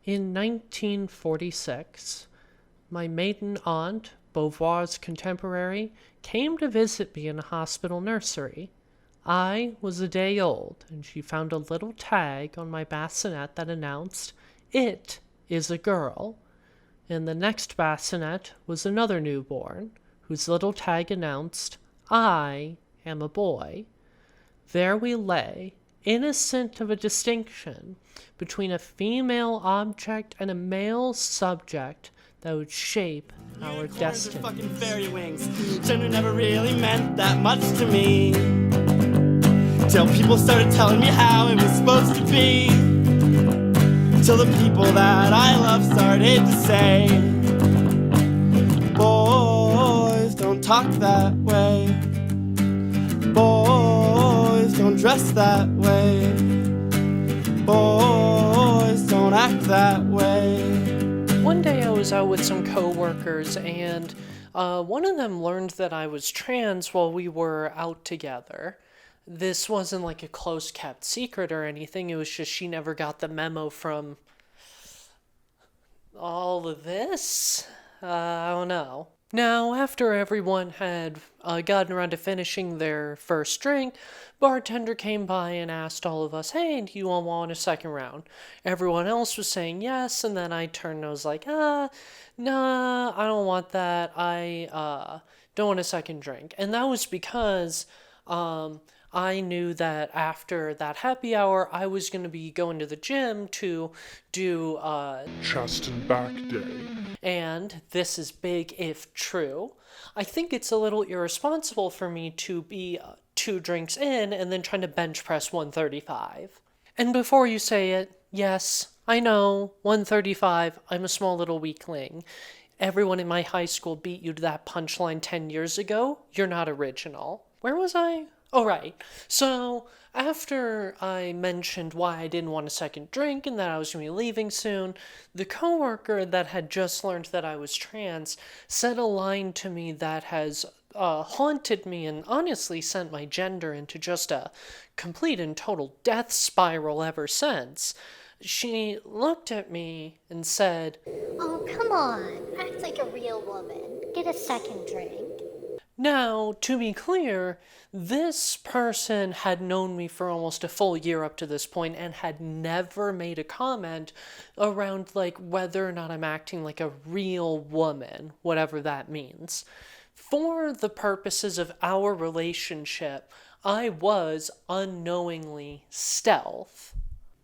In 1946, my maiden aunt, Beauvoir's contemporary, came to visit me in a hospital nursery. I was a day old, and she found a little tag on my bassinet that announced, "It is a girl." In the next bassinet was another newborn, whose little tag announced, "I am a boy." There we lay, innocent of a distinction between a female object and a male subject that would shape our destiny. Fucking fairy wings. Gender never really meant that much to me, till people started telling me how it was supposed to be. Till the people that I love started to say, boys don't talk that way, boys don't dress that way, boys don't act that way. One day I was out with some co-workers, and one of them learned that I was trans while we were out together. This wasn't like a close-kept secret or anything, it was just she never got the memo from all of this? I don't know. Now, after everyone had gotten around to finishing their first drink, bartender came by and asked all of us, "Hey, do you all want a second round?" Everyone else was saying yes, and then I turned and I was like, nah, I don't want that. I don't want a second drink. And that was because I knew that after that happy hour, I was going to be going to the gym to do chest and back day. And this is big if true. I think it's a little irresponsible for me to be 2 drinks in and then trying to bench press 135. And before you say it, yes, I know, 135, I'm a small little weakling. Everyone in my high school beat you to that punchline 10 years ago. You're not original. Where was I? Oh, right. So, after I mentioned why I didn't want a second drink and that I was going to be leaving soon, the coworker that had just learned that I was trans said a line to me that has haunted me and honestly sent my gender into just a complete and total death spiral ever since. She looked at me and said, "Oh, come on. Act like a real woman. Get a second drink." Now, to be clear, this person had known me for almost a full year up to this point and had never made a comment around like whether or not I'm acting like a real woman, whatever that means. For the purposes of our relationship, I was unknowingly stealth.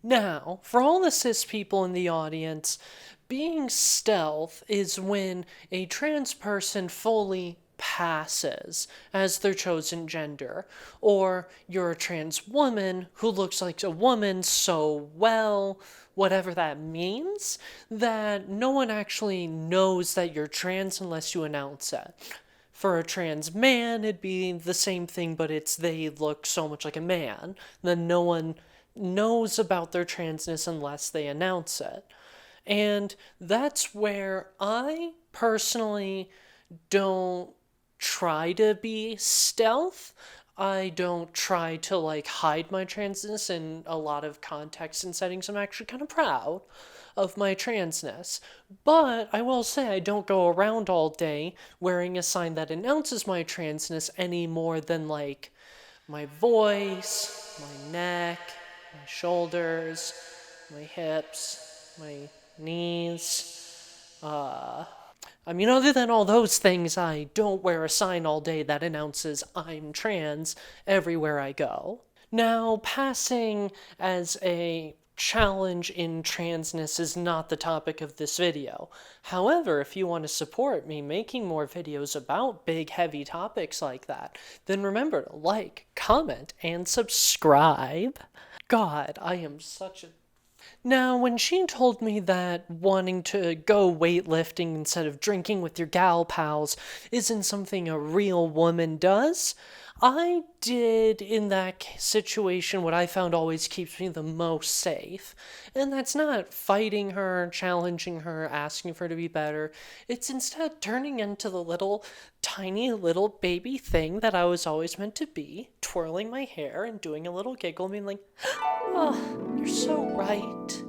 Now, for all the cis people in the audience, being stealth is when a trans person fully passes as their chosen gender, or you're a trans woman who looks like a woman so well, whatever that means, that no one actually knows that you're trans unless you announce it. For a trans man, it'd be the same thing, but it's they look so much like a man, then no one knows about their transness unless they announce it. And that's where I personally don't try to be stealth. I don't try to like hide my transness in a lot of contexts and settings. I'm actually kind of proud of my transness. But I will say I don't go around all day wearing a sign that announces my transness any more than like my voice, my neck, my shoulders, my hips, my knees, other than all those things, I don't wear a sign all day that announces I'm trans everywhere I go. Now, passing as a challenge in transness is not the topic of this video. However, if you want to support me making more videos about big, heavy topics like that, then remember to like, comment, and subscribe. God, I am such a... Now, when she told me that wanting to go weightlifting instead of drinking with your gal pals isn't something a real woman does, I did in that situation what I found always keeps me the most safe. And that's not fighting her, challenging her, asking for her to be better. It's instead turning into the little, tiny little baby thing that I was always meant to be, twirling my hair and doing a little giggle, being like, "Oh, you're so right."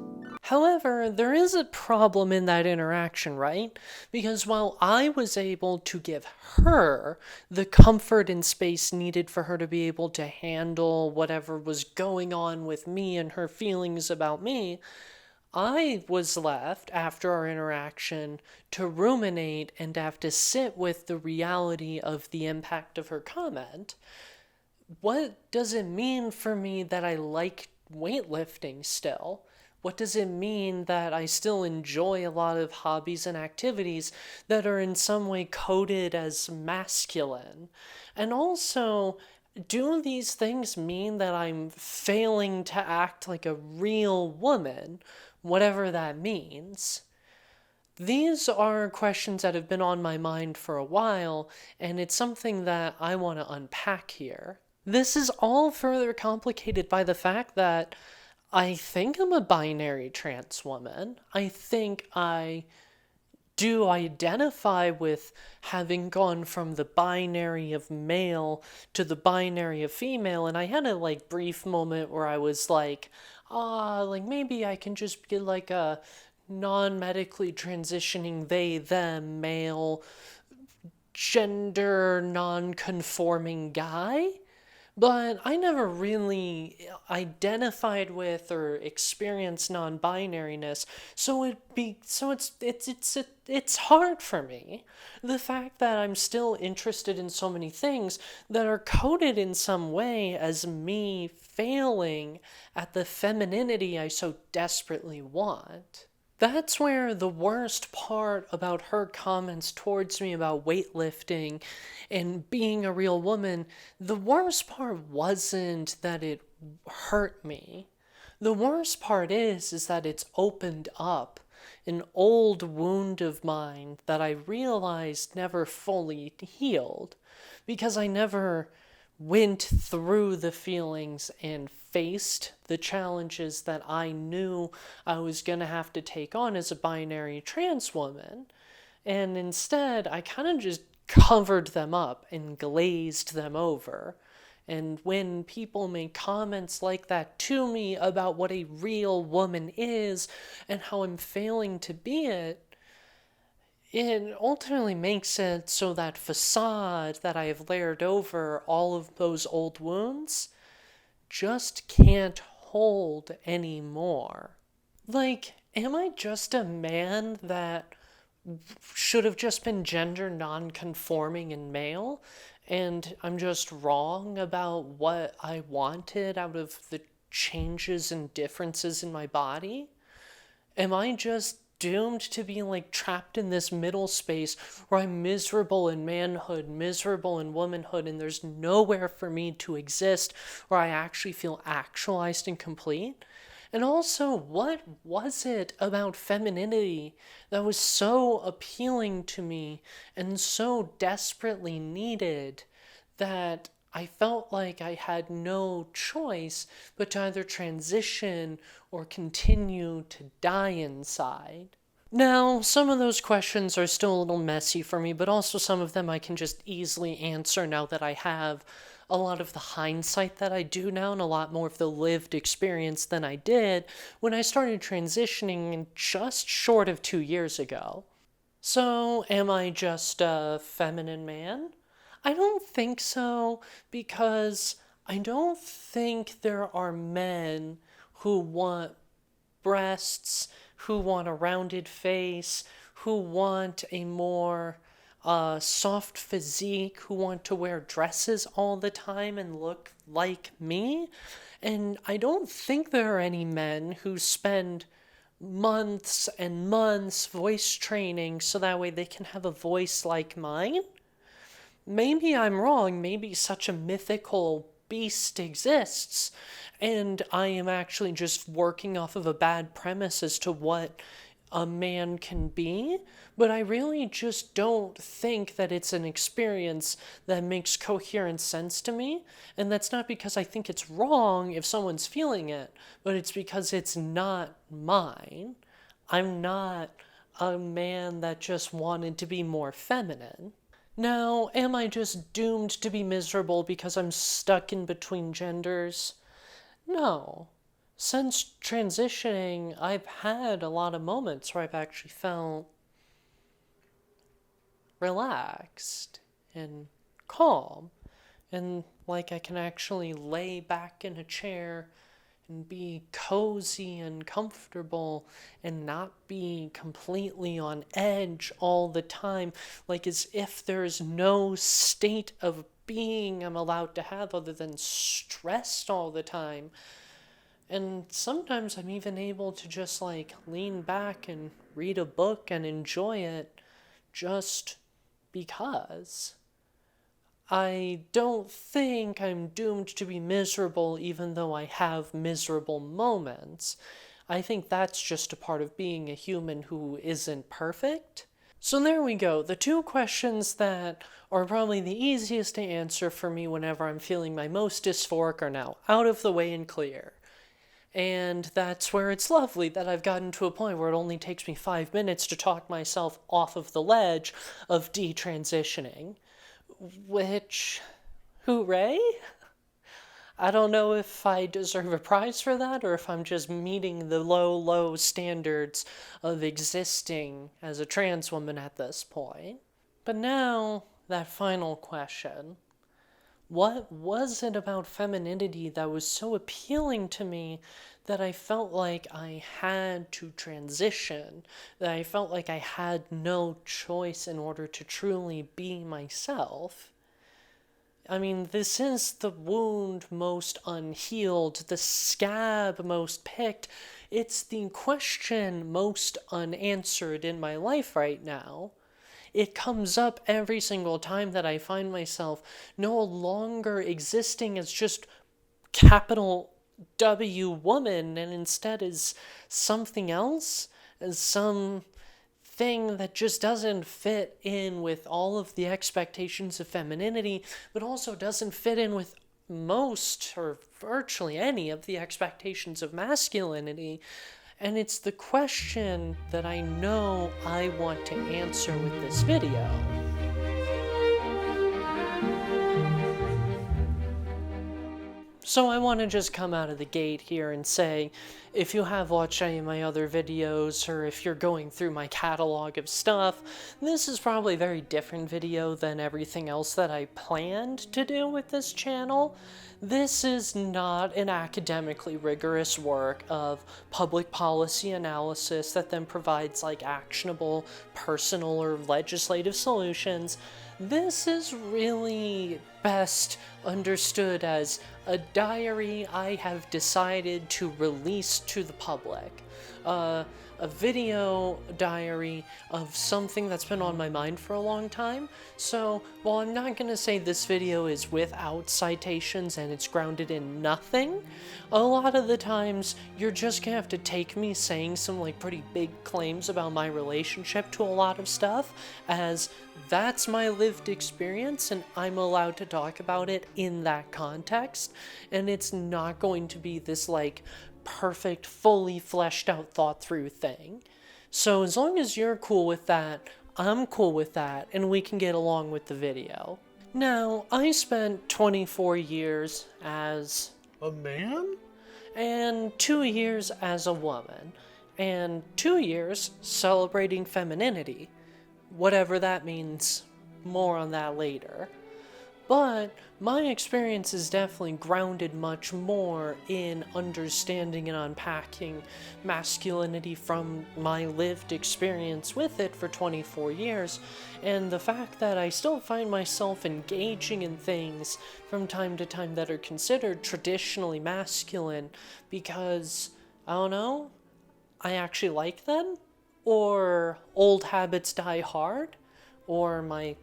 However, there is a problem in that interaction, right? Because while I was able to give her the comfort and space needed for her to be able to handle whatever was going on with me and her feelings about me, I was left after our interaction to ruminate and have to sit with the reality of the impact of her comment. What does it mean for me that I like weightlifting still? What does it mean that I still enjoy a lot of hobbies and activities that are in some way coded as masculine? And also, do these things mean that I'm failing to act like a real woman, whatever that means? These are questions that have been on my mind for a while, and it's something that I want to unpack here. This is all further complicated by the fact that I think I'm a binary trans woman. I think I do identify with having gone from the binary of male to the binary of female, and I had a brief moment where I was like maybe I can just be like a non-medically transitioning they them male gender non-conforming guy. But I never really identified with or experienced non-binariness, it's hard for me. The fact that I'm still interested in so many things that are coded in some way as me failing at the femininity I so desperately want. That's where the worst part about her comments towards me about weightlifting and being a real woman, the worst part wasn't that it hurt me. The worst part is that it's opened up an old wound of mine that I realized never fully healed because I never went through the feelings and faced the challenges that I knew I was going to have to take on as a binary trans woman. And instead, I kind of just covered them up and glazed them over. And when people make comments like that to me about what a real woman is and how I'm failing to be it, it ultimately makes it so that facade that I have layered over all of those old wounds just can't hold anymore. Am I just a man that should have just been gender non-conforming and male, and I'm just wrong about what I wanted out of the changes and differences in my body? Am I just doomed to be trapped in this middle space where I'm miserable in manhood, miserable in womanhood, and there's nowhere for me to exist where I actually feel actualized and complete? And also, what was it about femininity that was so appealing to me and so desperately needed that I felt like I had no choice but to either transition or continue to die inside? Now, some of those questions are still a little messy for me, but also some of them I can just easily answer now that I have a lot of the hindsight that I do now and a lot more of the lived experience than I did when I started transitioning just short of 2 years ago. So, am I just a feminine man? I don't think so, because I don't think there are men who want breasts, who want a rounded face, who want a more soft physique, who want to wear dresses all the time and look like me. And I don't think there are any men who spend months and months voice training so that way they can have a voice like mine. Maybe I'm wrong. Maybe such a mythical beast exists, and I am actually just working off of a bad premise as to what a man can be, but I really just don't think that it's an experience that makes coherent sense to me, and that's not because I think it's wrong if someone's feeling it, but it's because it's not mine. I'm not a man that just wanted to be more feminine. Now, am I just doomed to be miserable because I'm stuck in between genders? No. since transitioning, I've had a lot of moments where I've actually felt relaxed and calm, and like I can actually lay back in a chair and be cozy and comfortable and not be completely on edge all the time, like as if there's no state of being I'm allowed to have other than stressed all the time. And sometimes I'm even able to just like lean back and read a book and enjoy it just because. I don't think I'm doomed to be miserable even though I have miserable moments. I think that's just a part of being a human who isn't perfect. So there we go, the two questions that are probably the easiest to answer for me whenever I'm feeling my most dysphoric are now out of the way and clear. And that's where it's lovely that I've gotten to a point where it only takes me 5 minutes to talk myself off of the ledge of detransitioning. Which, hooray? I don't know if I deserve a prize for that or if I'm just meeting the low, low standards of existing as a trans woman at this point. But now, that final question. What was it about femininity that was so appealing to me that I felt like I had to transition, that I felt like I had no choice in order to truly be myself? I mean, this is the wound most unhealed, the scab most picked. It's the question most unanswered in my life right now. It comes up every single time that I find myself no longer existing as just capital W woman and instead as something else, as some thing that just doesn't fit in with all of the expectations of femininity, but also doesn't fit in with most or virtually any of the expectations of masculinity. And it's the question that I know I want to answer with this video. So I want to just come out of the gate here and say, if you have watched any of my other videos, or if you're going through my catalog of stuff, this is probably a very different video than everything else that I planned to do with this channel. This is not an academically rigorous work of public policy analysis that then provides like actionable personal or legislative solutions. This is really best understood as a diary I have decided to release to the public. A video diary of something that's been on my mind for a long time. So while I'm not going to say this video is without citations and it's grounded in nothing, a lot of the times you're just going to have to take me saying some like pretty big claims about my relationship to a lot of stuff as that's my lived experience and I'm allowed to talk about it in that context, and it's not going to be this like perfect, fully fleshed out, thought through thing. So as long as you're cool with that, I'm cool with that, and we can get along with the video. Now, I spent 24 years as A man? and 2 years as a woman, and 2 years celebrating femininity. Whatever that means, more on that later. But my experience is definitely grounded much more in understanding and unpacking masculinity from my lived experience with it for 24 years, and the fact that I still find myself engaging in things from time to time that are considered traditionally masculine because, I don't know, I actually like them, or old habits die hard, or my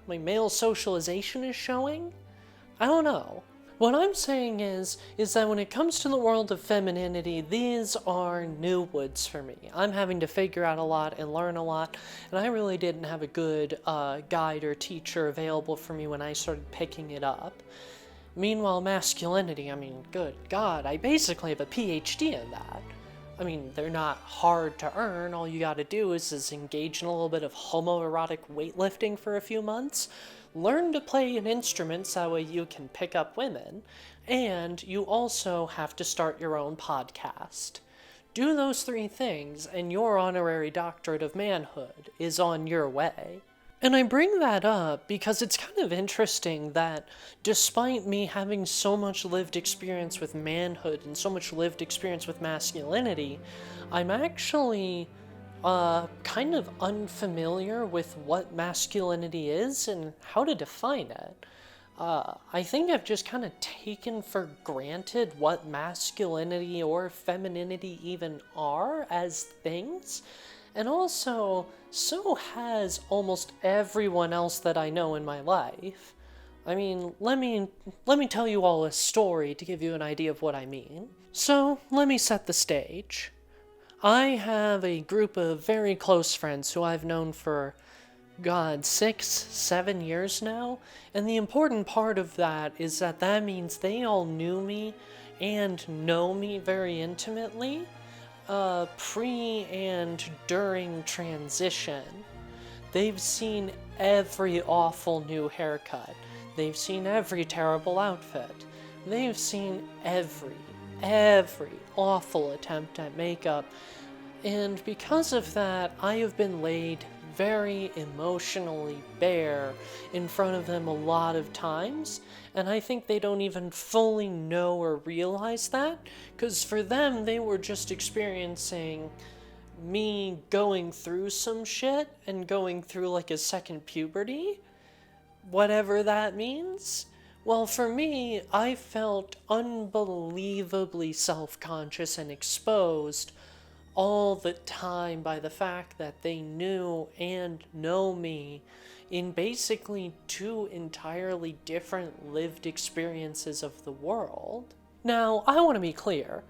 male socialization is showing? I don't know. What I'm saying is that when it comes to the world of femininity, these are new woods for me. I'm having to figure out a lot and learn a lot, and I really didn't have a good guide or teacher available for me when I started picking it up. Meanwhile, masculinity, I mean, good God, I basically have a PhD in that. I mean, they're not hard to earn. All you gotta do is engage in a little bit of homoerotic weightlifting for a few months, learn to play an instrument so that way you can pick up women, and you also have to start your own podcast. Do those 3 things, and your honorary doctorate of manhood is on your way. And I bring that up because it's kind of interesting that despite me having so much lived experience with manhood and so much lived experience with masculinity, I'm actually kind of unfamiliar with what masculinity is and how to define it. I think I've just kind of taken for granted what masculinity or femininity even are as things. And also, so has almost everyone else that I know in my life. I mean, let me tell you all a story to give you an idea of what I mean. So, let me set the stage. I have a group of very close friends who I've known for, 6, 7 years now, and the important part of that is that means they all knew me and know me very intimately, pre and during transition. They've seen every awful new haircut. They've seen every terrible outfit. They've seen every awful attempt at makeup. And because of that, I have been laid very emotionally bare in front of them a lot of times, and I think they don't even fully know or realize that, because for them, they were just experiencing me going through some shit and going through like a second puberty, whatever that means. Well, for me, I felt unbelievably self-conscious and exposed all the time by the fact that they knew and know me in basically 2 entirely different lived experiences of the world. Now, I want to be clear.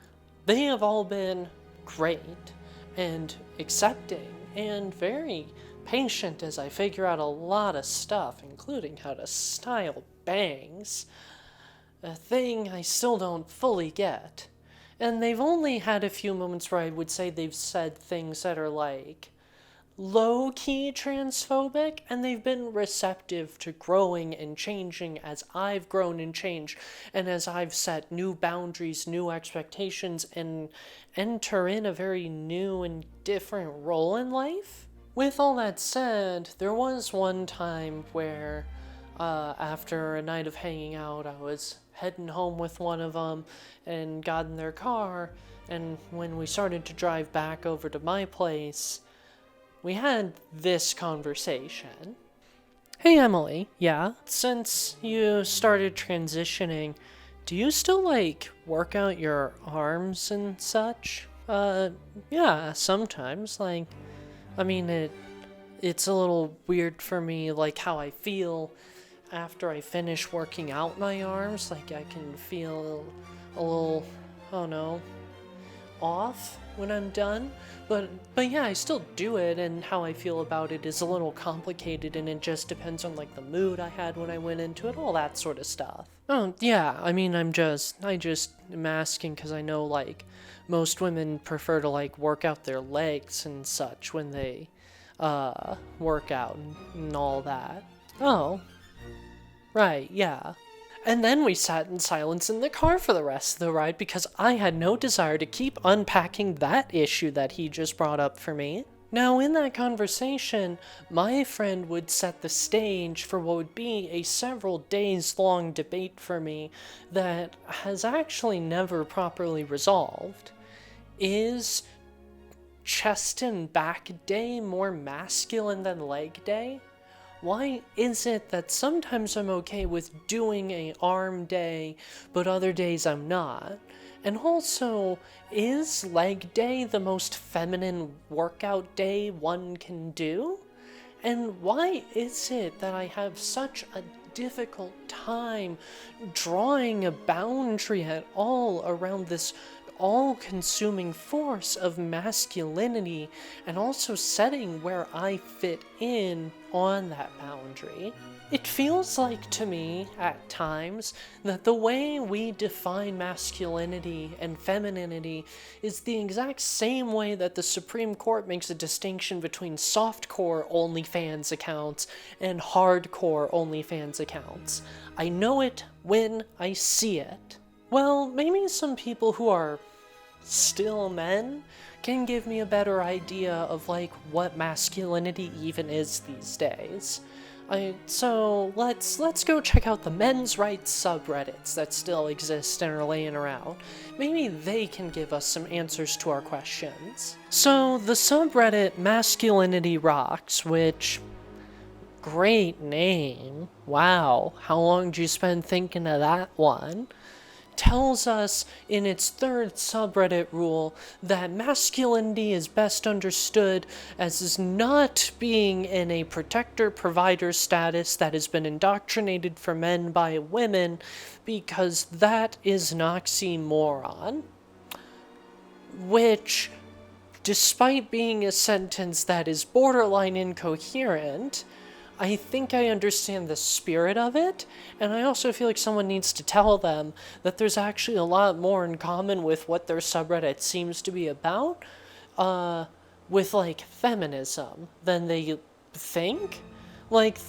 They have all been great and accepting and very patient as I figure out a lot of stuff, including how to style bangs, a thing I still don't fully get. And they've only had a few moments where I would say they've said things that are like low-key transphobic, and they've been receptive to growing and changing as I've grown and changed, and as I've set new boundaries, new expectations, and enter in a very new and different role in life. With all that said, there was one time where after a night of hanging out, I was heading home with one of them and got in their car, and when we started to drive back over to my place, we had this conversation. Hey Emily, yeah, since you started transitioning, do you still work out your arms and such? Yeah, sometimes, I mean, it's a little weird for me, how I feel after I finish working out my arms. I can feel a little, off when I'm done. But yeah, I still do it, and how I feel about it is a little complicated, and it just depends on, the mood I had when I went into it, all that sort of stuff. Oh, yeah, I mean, I just am asking because I know, most women prefer to, work out their legs and such when they, work out and all that. Oh. Right, yeah. And then we sat in silence in the car for the rest of the ride because I had no desire to keep unpacking that issue that he just brought up for me. Now, in that conversation, my friend would set the stage for what would be a several days long debate for me that has actually never properly resolved. Is chest and back day more masculine than leg day? Why is it that sometimes I'm okay with doing a arm day, but other days I'm not? And also, is leg day the most feminine workout day one can do? And why is it that I have such a difficult time drawing a boundary at all around this all-consuming force of masculinity, and also setting where I fit in on that boundary? It feels like to me, at times, that the way we define masculinity and femininity is the exact same way that the Supreme Court makes a distinction between softcore OnlyFans accounts and hardcore OnlyFans accounts. I know it when I see it. well, maybe some people who are still men can give me a better idea of like what masculinity even is these days. So let's go check out the men's rights subreddits that still exist and are laying around. Maybe they can give us some answers to our questions. So the subreddit Masculinity Rocks, which, great name. Wow, how long did you spend thinking of that one? Tells us in its third subreddit rule that masculinity is best understood as not being in a protector-provider status that has been indoctrinated for men by women, because that is an oxymoron. Which, despite being a sentence that is borderline incoherent, I think I understand the spirit of it, and I also feel like someone needs to tell them that there's actually a lot more in common with what their subreddit seems to be about, with, like, feminism than they think. Like,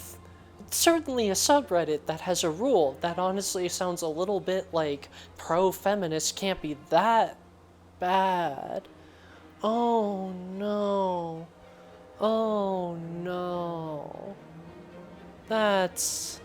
certainly a subreddit that has a rule that honestly sounds a little bit like pro-feminist can't be that bad. Oh no. Oh no. That's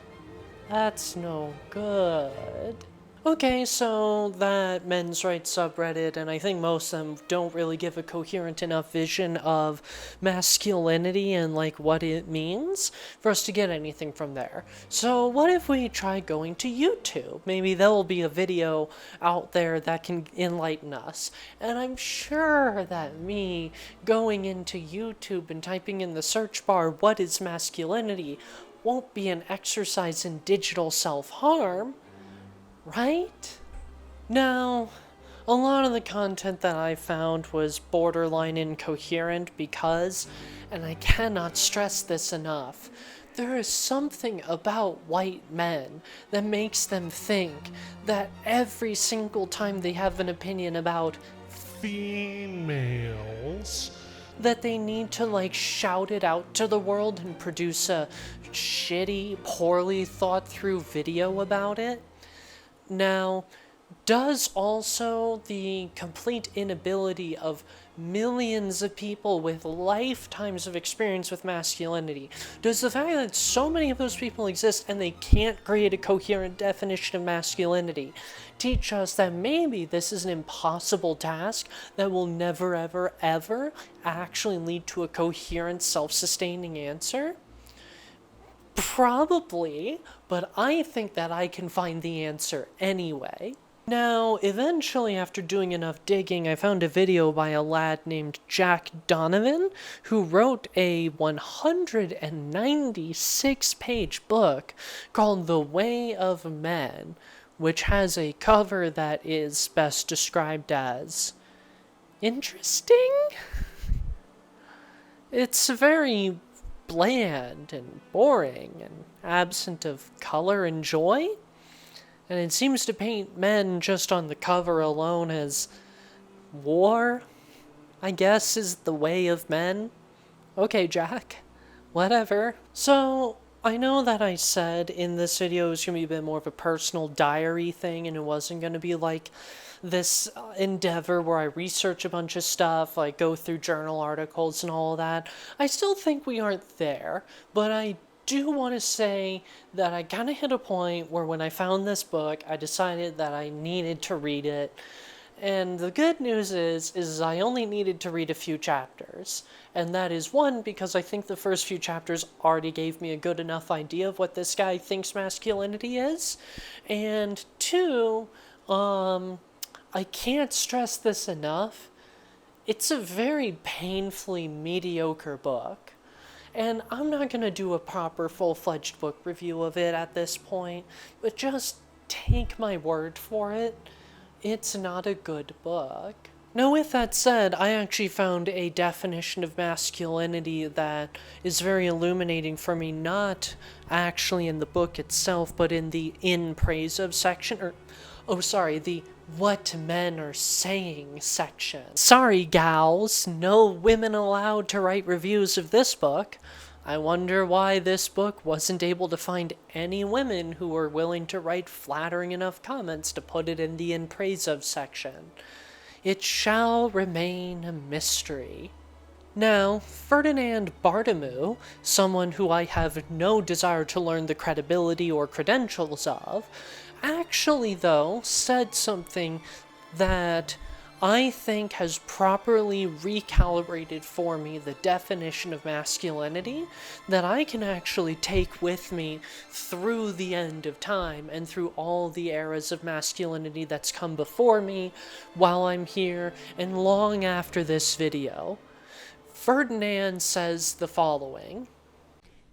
no good. Okay, so that men's rights subreddit, and I think most of them don't really give a coherent enough vision of masculinity and like what it means for us to get anything from there. So what if we try going to YouTube? Maybe there will be a video out there that can enlighten us. And I'm sure that me going into YouTube and typing in the search bar, what is masculinity, won't be an exercise in digital self-harm. Right? Now, a lot of the content that I found was borderline incoherent because, and I cannot stress this enough, there is something about white men that makes them think that every single time they have an opinion about Females. that they need to like shout it out to the world and produce a shitty, poorly thought through video about it. Now, does also the complete inability of millions of people with lifetimes of experience with masculinity, does the fact that so many of those people exist and they can't create a coherent definition of masculinity teach us that maybe this is an impossible task that will never ever ever actually lead to a coherent self-sustaining answer? Probably, but I think that I can find the answer anyway. Now, eventually, after doing enough digging, I found a video by a lad named Jack Donovan, who wrote a 196-page book called The Way of Men, which has a cover that is best described as interesting? It's very bland and boring and absent of color and joy, and it seems to paint men just on the cover alone as war, I guess, is the way of men. Okay, Jack, whatever. So I know that I said in this video it was going to be a bit more of a personal diary thing, and it wasn't going to be like this endeavor where I research a bunch of stuff, like go through journal articles and all of that. I still think we aren't there, but I do want to say that I kind of hit a point where when I found this book, I decided that I needed to read it. And the good news is I only needed to read a few chapters. And that is one, because I think the first few chapters already gave me a good enough idea of what this guy thinks masculinity is. And two, I can't stress this enough. It's a very painfully mediocre book. And I'm not going to do a proper full-fledged book review of it at this point, but just take my word for it. It's not a good book. Now, with that said, I actually found a definition of masculinity that is very illuminating for me, not actually in the book itself, but in the in praise of section, the what men are saying section. Sorry, gals, no women allowed to write reviews of this book. I wonder why this book wasn't able to find any women who were willing to write flattering enough comments to put it in the in praise of section. It shall remain a mystery. Now, Ferdinand Bartomeu, someone who I have no desire to learn the credibility or credentials of, actually, though, said something that I think has properly recalibrated for me the definition of masculinity that I can actually take with me through the end of time and through all the eras of masculinity that's come before me while I'm here and long after this video. Ferdinand says the following.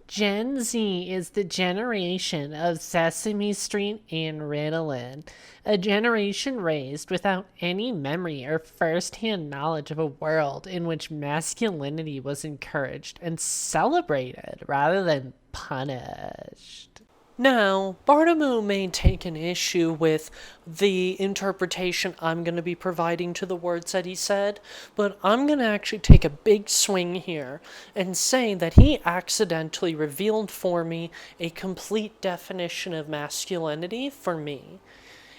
Gen Z is the generation of Sesame Street and Ritalin, a generation raised without any memory or first-hand knowledge of a world in which masculinity was encouraged and celebrated rather than punished. Now, Bartomeu may take an issue with the interpretation I'm going to be providing to the words that he said, but I'm going to actually take a big swing here and say that he accidentally revealed for me a complete definition of masculinity for me.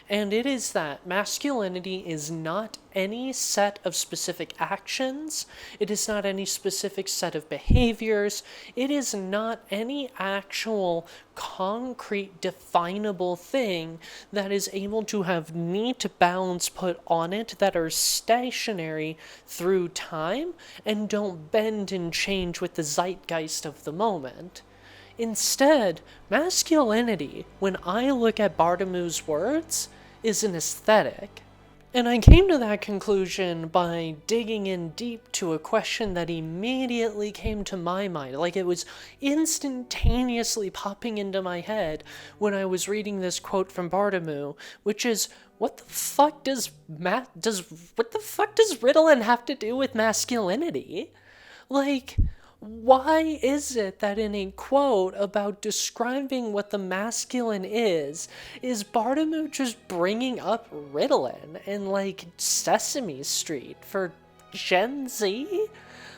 And it is that masculinity is not any set of specific actions, it is not any specific set of behaviors, it is not any actual concrete definable thing that is able to have neat bounds put on it that are stationary through time and don't bend and change with the zeitgeist of the moment. Instead, masculinity, when I look at Bartomeu's words, is an aesthetic. And I came to that conclusion by digging in deep to a question that immediately came to my mind, like it was instantaneously popping into my head when I was reading this quote from Bartomeu, which is, what the fuck does Ritalin have to do with masculinity? Like, why is it that in a quote about describing what the masculine is Bartomeu just bringing up Ritalin and like Sesame Street for Gen Z?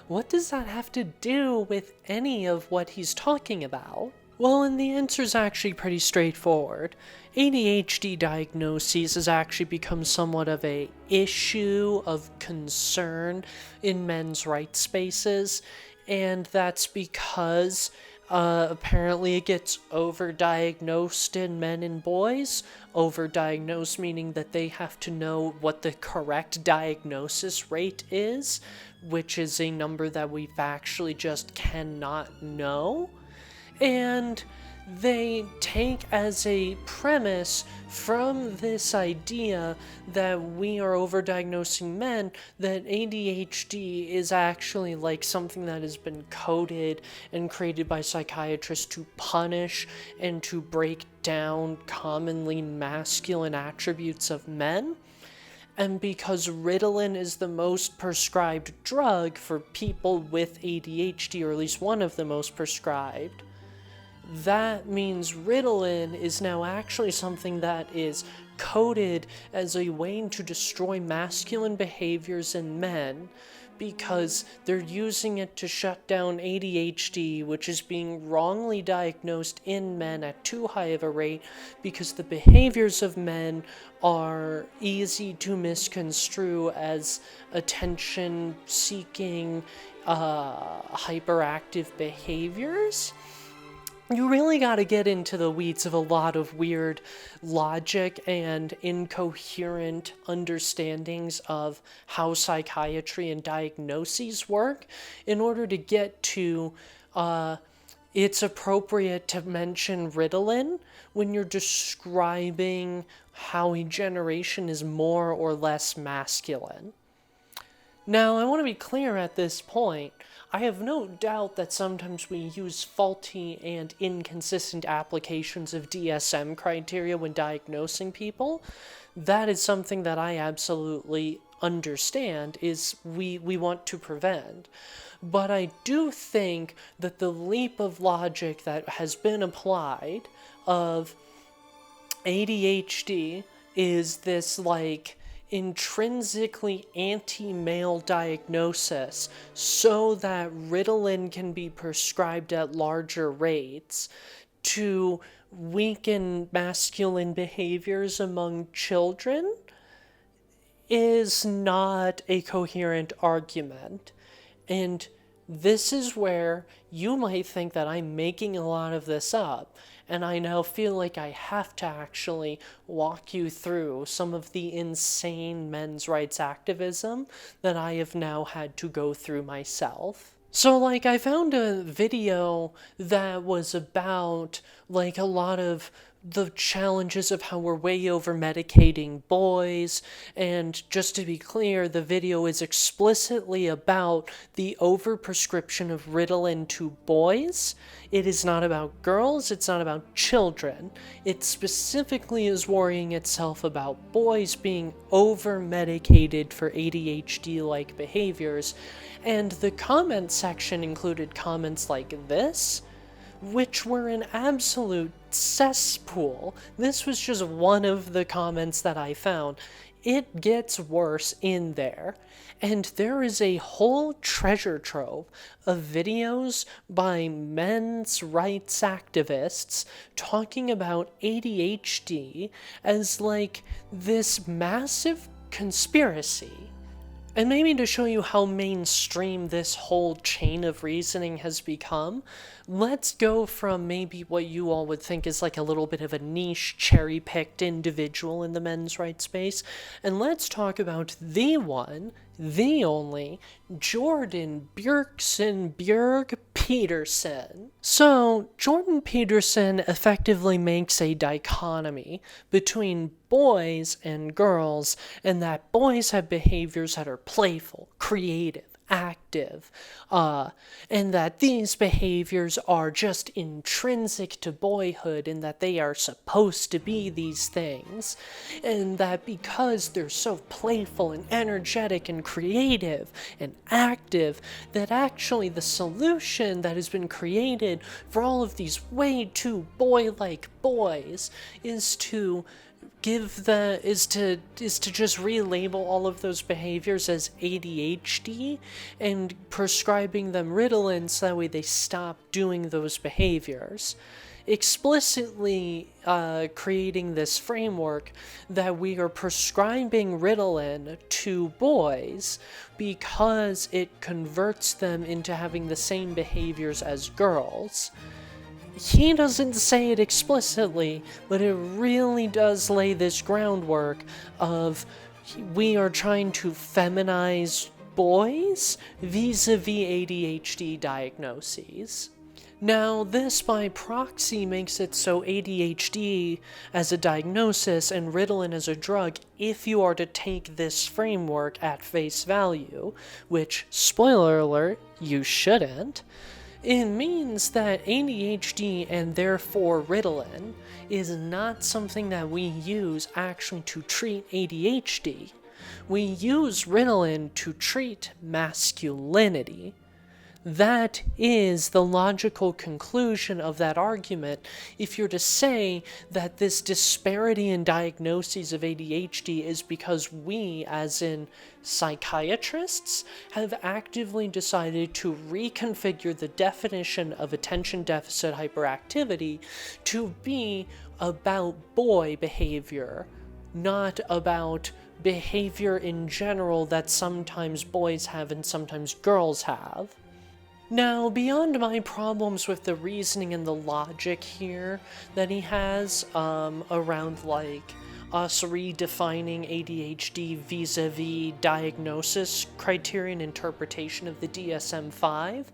What does that have to do with any of what he's talking about? Well, and the answer's actually pretty straightforward. ADHD diagnoses has actually become somewhat of a issue of concern in men's rights spaces, and that's because apparently it gets overdiagnosed in men and boys. Overdiagnosed meaning that they have to know what the correct diagnosis rate is, which is a number that we factually just cannot know. And they take as a premise from this idea that we are overdiagnosing men that ADHD is actually like something that has been coded and created by psychiatrists to punish and to break down commonly masculine attributes of men. And because Ritalin is the most prescribed drug for people with ADHD, or at least one of the most prescribed, that means Ritalin is now actually something that is coded as a way to destroy masculine behaviors in men because they're using it to shut down ADHD, which is being wrongly diagnosed in men at too high of a rate because the behaviors of men are easy to misconstrue as attention-seeking, hyperactive behaviors. You really got to get into the weeds of a lot of weird logic and incoherent understandings of how psychiatry and diagnoses work in order to get to it's appropriate to mention Ritalin when you're describing how a generation is more or less masculine. Now, I want to be clear at this point. I have no doubt that sometimes we use faulty and inconsistent applications of DSM criteria when diagnosing people. That is something that I absolutely understand is we want to prevent. But I do think that the leap of logic that has been applied of ADHD is this like intrinsically anti-male diagnosis so that Ritalin can be prescribed at larger rates to weaken masculine behaviors among children is not a coherent argument. And this is where you might think that I'm making a lot of this up, and I now feel like I have to actually walk you through some of the insane men's rights activism that I have now had to go through myself. So, like, I found a video that was about, like, a lot of the challenges of how we're way over medicating boys, and just to be clear, the video is explicitly about the overprescription of Ritalin to boys. It is not about girls, it's not about children. It specifically is worrying itself about boys being over-medicated for ADHD-like behaviors, and the comment section included comments like this, which were an absolute cesspool. This was just one of the comments that I found. It gets worse in there. And there is a whole treasure trove of videos by men's rights activists talking about ADHD as like this massive conspiracy. And maybe to show you how mainstream this whole chain of reasoning has become, let's go from maybe what you all would think is like a little bit of a niche, cherry-picked individual in the men's rights space, and let's talk about the one, the only, Jordan Bjerg Peterson. So, Jordan Peterson effectively makes a dichotomy between boys and girls, and that boys have behaviors that are playful, creative, active, and that these behaviors are just intrinsic to boyhood and that they are supposed to be these things, and that because they're so playful and energetic and creative and active, that actually the solution that has been created for all of these way too boy-like boys is to just relabel all of those behaviors as ADHD and prescribing them Ritalin so that way they stop doing those behaviors. Explicitly creating this framework that we are prescribing Ritalin to boys because it converts them into having the same behaviors as girls. He doesn't say it explicitly, but it really does lay this groundwork of we are trying to feminize boys vis-a-vis ADHD diagnoses. Now, this by proxy makes it so ADHD as a diagnosis and Ritalin as a drug, if you are to take this framework at face value, which, spoiler alert, you shouldn't, it means that ADHD and therefore Ritalin is not something that we use actually to treat ADHD. We use Ritalin to treat masculinity. That is the logical conclusion of that argument if you're to say that this disparity in diagnoses of ADHD is because we, as in psychiatrists, have actively decided to reconfigure the definition of attention deficit hyperactivity to be about boy behavior, not about behavior in general that sometimes boys have and sometimes girls have. Now, beyond my problems with the reasoning and the logic here that he has around, like, us redefining ADHD vis-a-vis diagnosis criteria and interpretation of the DSM-5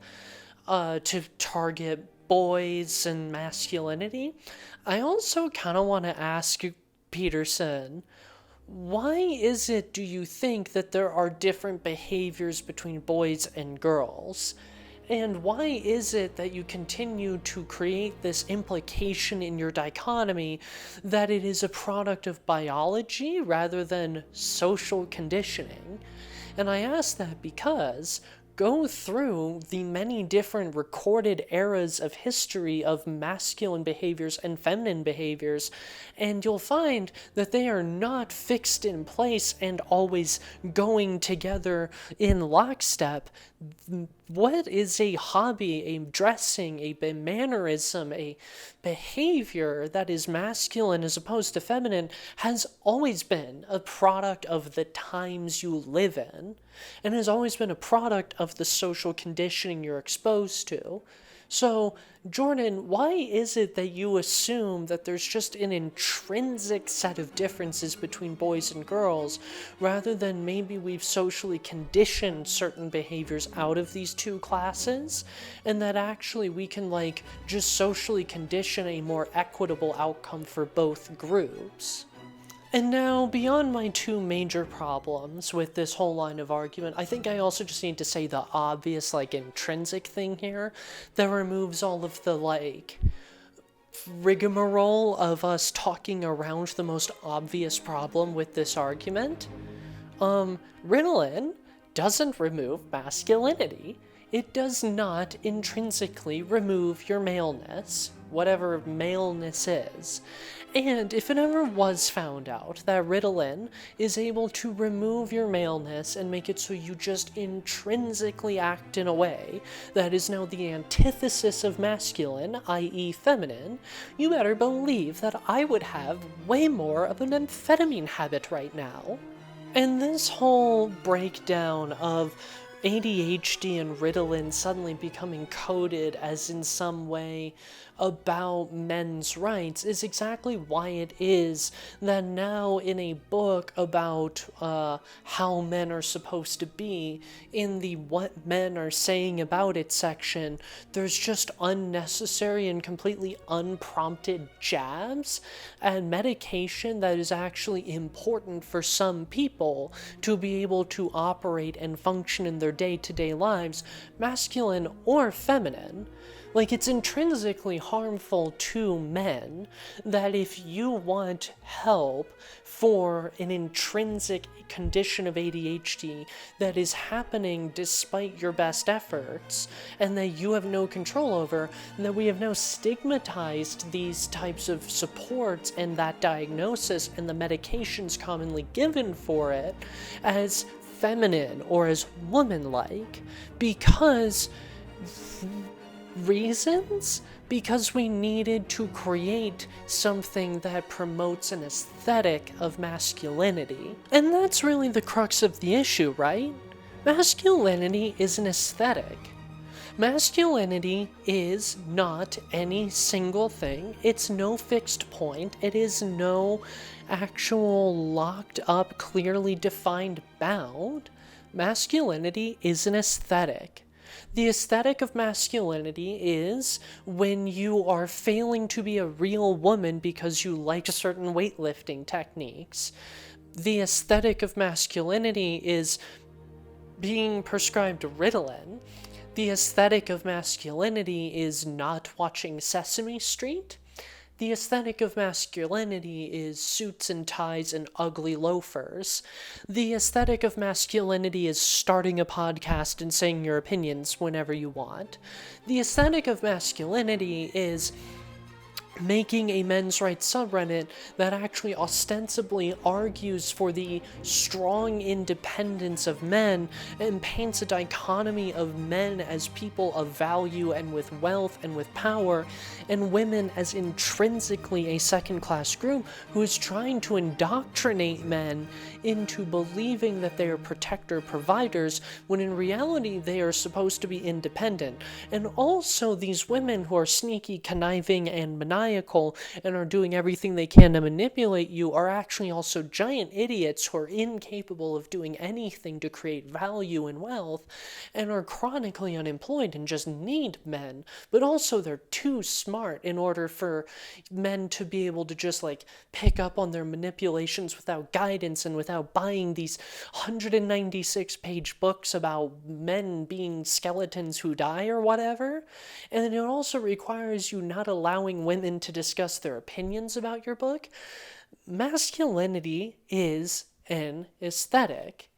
to target boys and masculinity, I also kind of want to ask Peterson, why is it, do you think, that there are different behaviors between boys and girls? And why is it that you continue to create this implication in your dichotomy that it is a product of biology rather than social conditioning? And I ask that because go through the many different recorded eras of history of masculine behaviors and feminine behaviors, and you'll find that they are not fixed in place and always going together in lockstep. What is a hobby, a dressing, a mannerism, a behavior that is masculine as opposed to feminine has always been a product of the times you live in, and has always been a product of the social conditioning you're exposed to. So, Jordan, why is it that you assume that there's just an intrinsic set of differences between boys and girls, rather than maybe we've socially conditioned certain behaviors out of these two classes, and that actually we can, just socially condition a more equitable outcome for both groups? And now, beyond my two major problems with this whole line of argument, I think I also just need to say the obvious, intrinsic thing here that removes all of the, rigmarole of us talking around the most obvious problem with this argument. Ritalin doesn't remove masculinity. It does not intrinsically remove your maleness, whatever maleness is. And if it ever was found out that Ritalin is able to remove your maleness and make it so you just intrinsically act in a way that is now the antithesis of masculine, i.e. feminine, you better believe that I would have way more of an amphetamine habit right now. And this whole breakdown of ADHD and Ritalin suddenly becoming coded as in some way about men's rights is exactly why it is that now in a book about how men are supposed to be, in the what men are saying about it section, there's just unnecessary and completely unprompted jabs at medication that is actually important for some people to be able to operate and function in their day-to-day lives, masculine or feminine. It's intrinsically harmful to men that if you want help for an intrinsic condition of ADHD that is happening despite your best efforts, and that you have no control over, and that we have now stigmatized these types of supports and that diagnosis and the medications commonly given for it as feminine or as woman-like, because we needed to create something that promotes an aesthetic of masculinity. And that's really the crux of the issue, right? Masculinity is an aesthetic. Masculinity is not any single thing. It's no fixed point. It is no actual locked up, clearly defined bound. Masculinity is an aesthetic. The aesthetic of masculinity is when you are failing to be a real woman because you like certain weightlifting techniques. The aesthetic of masculinity is being prescribed Ritalin. The aesthetic of masculinity is not watching Sesame Street. The aesthetic of masculinity is suits and ties and ugly loafers. The aesthetic of masculinity is starting a podcast and saying your opinions whenever you want. The aesthetic of masculinity is making a men's rights subreddit that actually ostensibly argues for the strong independence of men and paints a dichotomy of men as people of value and with wealth and with power, and women as intrinsically a second-class group who is trying to indoctrinate men into believing that they are protector providers when in reality they are supposed to be independent. And also these women who are sneaky, conniving, and maniacal and are doing everything they can to manipulate you are actually also giant idiots who are incapable of doing anything to create value and wealth and are chronically unemployed and just need men, but also they're too smart in order for men to be able to just pick up on their manipulations without guidance and without buying these 196-page books about men being skeletons who die or whatever. And it also requires you not allowing women to discuss their opinions about your book. Masculinity is an aesthetic.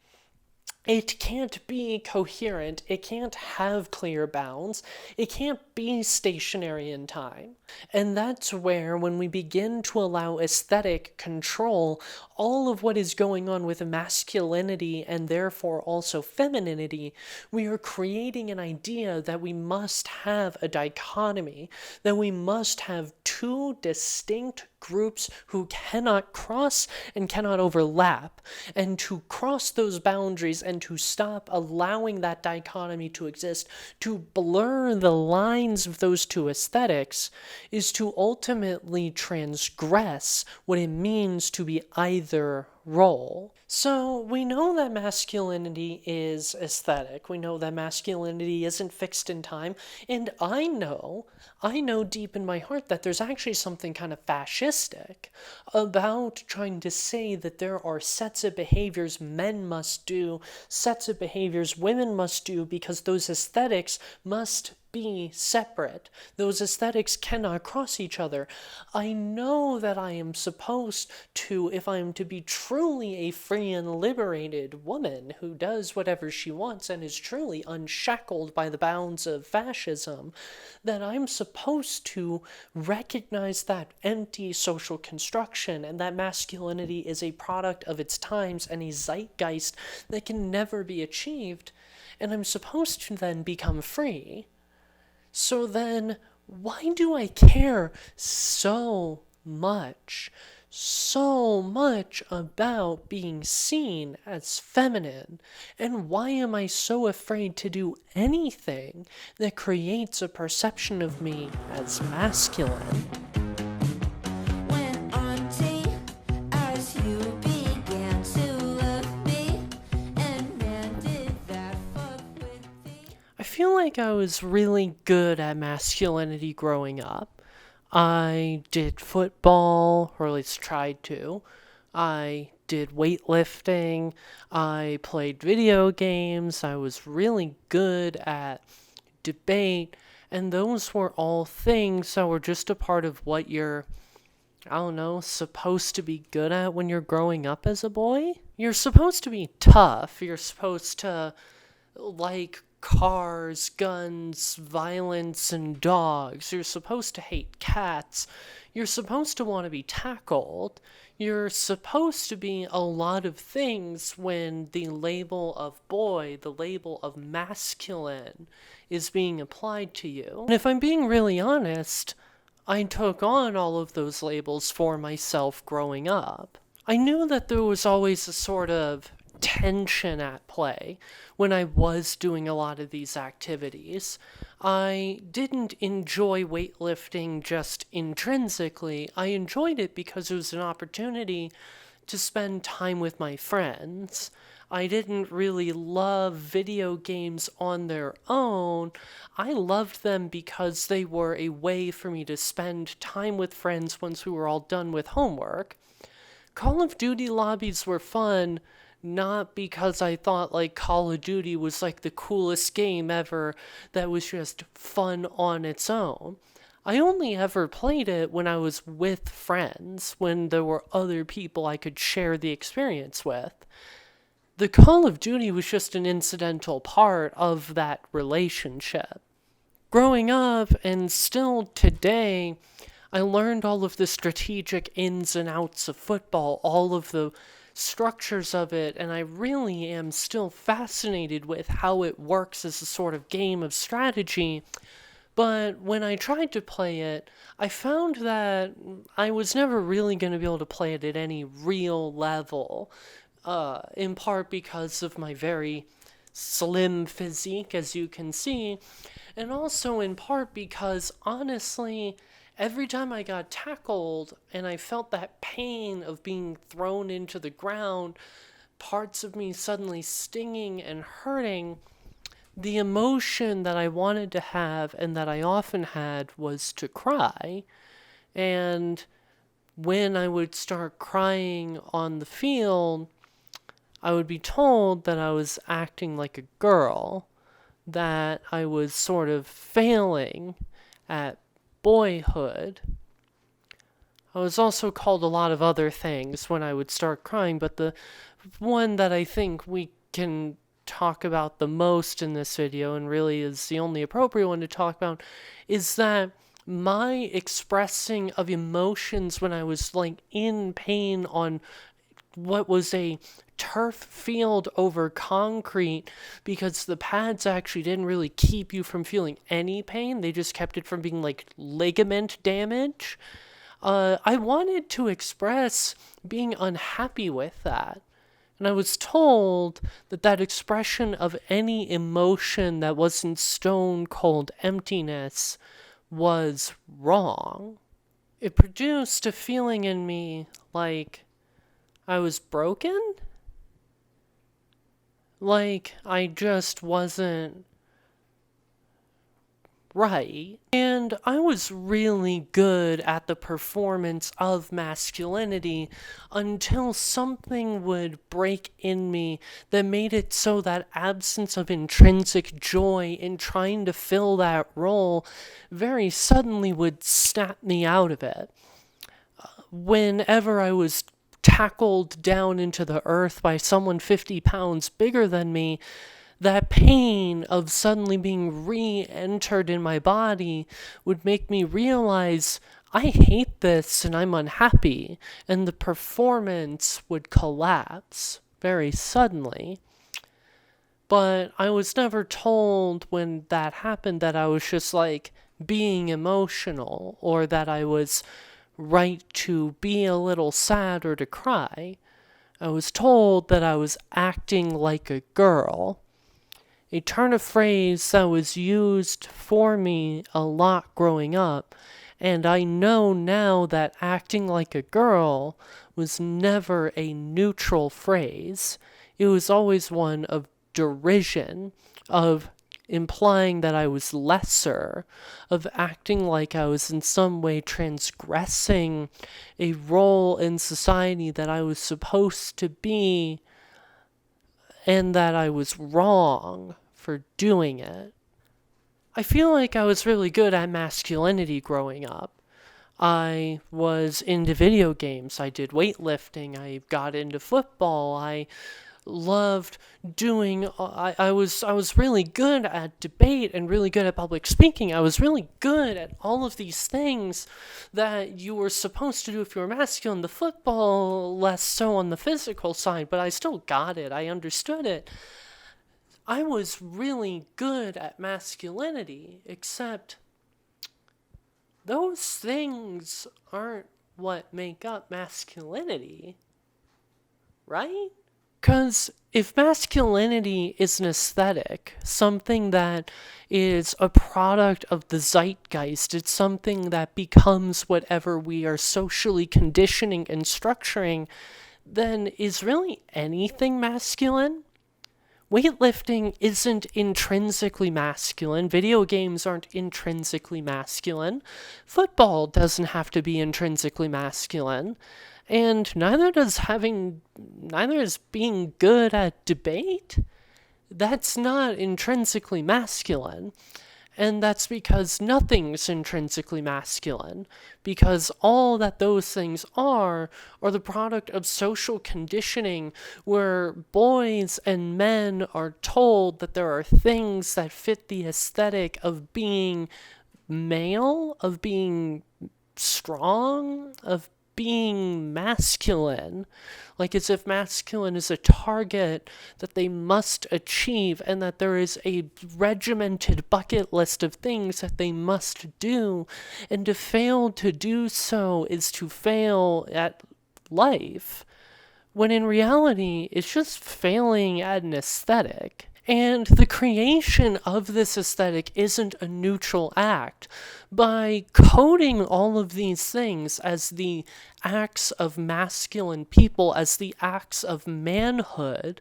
It can't be coherent, it can't have clear bounds, it can't be stationary in time. And that's where, when we begin to allow aesthetic control all of what is going on with masculinity and therefore also femininity, we are creating an idea that we must have a dichotomy, that we must have two distinct groups who cannot cross and cannot overlap. And to cross those boundaries and to stop allowing that dichotomy to exist, to blur the lines of those two aesthetics, is to ultimately transgress what it means to be either role. So we know that masculinity is aesthetic. We know that masculinity isn't fixed in time. And I know deep in my heart that there's actually something kind of fascistic about trying to say that there are sets of behaviors men must do, sets of behaviors women must do, because those aesthetics must be separate. Those aesthetics cannot cross each other. I know that I am supposed to, if I am to be truly a free and liberated woman who does whatever she wants and is truly unshackled by the bounds of fascism, that I'm supposed to recognize that empty social construction and that masculinity is a product of its times and a zeitgeist that can never be achieved, and I'm supposed to then become free. So then, why do I care so much about being seen as feminine? And why am I so afraid to do anything that creates a perception of me as masculine? I feel like I was really good at masculinity growing up. I did football, or at least tried to. I did weightlifting. I played video games. I was really good at debate. And those were all things that were just a part of what you're, supposed to be good at when you're growing up as a boy. You're supposed to be tough. You're supposed to like cars, guns, violence, and dogs. You're supposed to hate cats. You're supposed to want to be tackled. You're supposed to be a lot of things when the label of boy, the label of masculine, is being applied to you. And if I'm being really honest, I took on all of those labels for myself growing up. I knew that there was always a sort of tension at play when I was doing a lot of these activities. I didn't enjoy weightlifting just intrinsically. I enjoyed it because it was an opportunity to spend time with my friends. I didn't really love video games on their own. I loved them because they were a way for me to spend time with friends once we were all done with homework. Call of Duty lobbies were fun, not because I thought like Call of Duty was like the coolest game ever that was just fun on its own. I only ever played it when I was with friends, when there were other people I could share the experience with. The Call of Duty was just an incidental part of that relationship. Growing up, and still today, I learned all of the strategic ins and outs of football, all of the structures of it, and I really am still fascinated with how it works as a sort of game of strategy. But when I tried to play it, I found that I was never really going to be able to play it at any real level, in part because of my very slim physique, as you can see, and also in part because, honestly, every time I got tackled and I felt that pain of being thrown into the ground, parts of me suddenly stinging and hurting, the emotion that I wanted to have and that I often had was to cry. And when I would start crying on the field, I would be told that I was acting like a girl, that I was sort of failing at boyhood. I was also called a lot of other things when I would start crying, but the one that I think we can talk about the most in this video, and really is the only appropriate one to talk about, is that my expressing of emotions when I was like in pain on what was a turf field over concrete, because the pads actually didn't really keep you from feeling any pain. They just kept it from being like ligament damage. I wanted to express being unhappy with that. And I was told that that expression of any emotion that wasn't stone cold emptiness was wrong. It produced a feeling in me like I was broken? Like I just wasn't right. And I was really good at the performance of masculinity until something would break in me that made it so that absence of intrinsic joy in trying to fill that role very suddenly would snap me out of it. Whenever I was tackled down into the earth by someone 50 pounds bigger than me, that pain of suddenly being re-entered in my body would make me realize I hate this and I'm unhappy, and the performance would collapse very suddenly. But I was never told when that happened that I was just like being emotional, or that I was right to be a little sad or to cry. I was told that I was acting like a girl. A turn of phrase that was used for me a lot growing up, and I know now that acting like a girl was never a neutral phrase. It was always one of derision, of implying that I was lesser, of acting like I was in some way transgressing a role in society that I was supposed to be, and that I was wrong for doing it. I feel like I was really good at masculinity growing up. I was into video games, I did weightlifting, I got into football, I loved doing, I was really good at debate and really good at public speaking. I was really good at all of these things that you were supposed to do if you were masculine. The football, less so on the physical side, but I still got it. I understood it. I was really good at masculinity, except those things aren't what make up masculinity, right? Because if masculinity is an aesthetic, something that is a product of the zeitgeist, it's something that becomes whatever we are socially conditioning and structuring, then is really anything masculine? Weightlifting isn't intrinsically masculine. Video games aren't intrinsically masculine. Football doesn't have to be intrinsically masculine. And neither is being good at debate. That's not intrinsically masculine. And that's because nothing's intrinsically masculine. Because all that those things are the product of social conditioning, where boys and men are told that there are things that fit the aesthetic of being male, of being strong, of being masculine, like as if masculine is a target that they must achieve, and that there is a regimented bucket list of things that they must do, and to fail to do so is to fail at life, when in reality it's just failing at an aesthetic. And the creation of this aesthetic isn't a neutral act. By coding all of these things as the acts of masculine people, as the acts of manhood,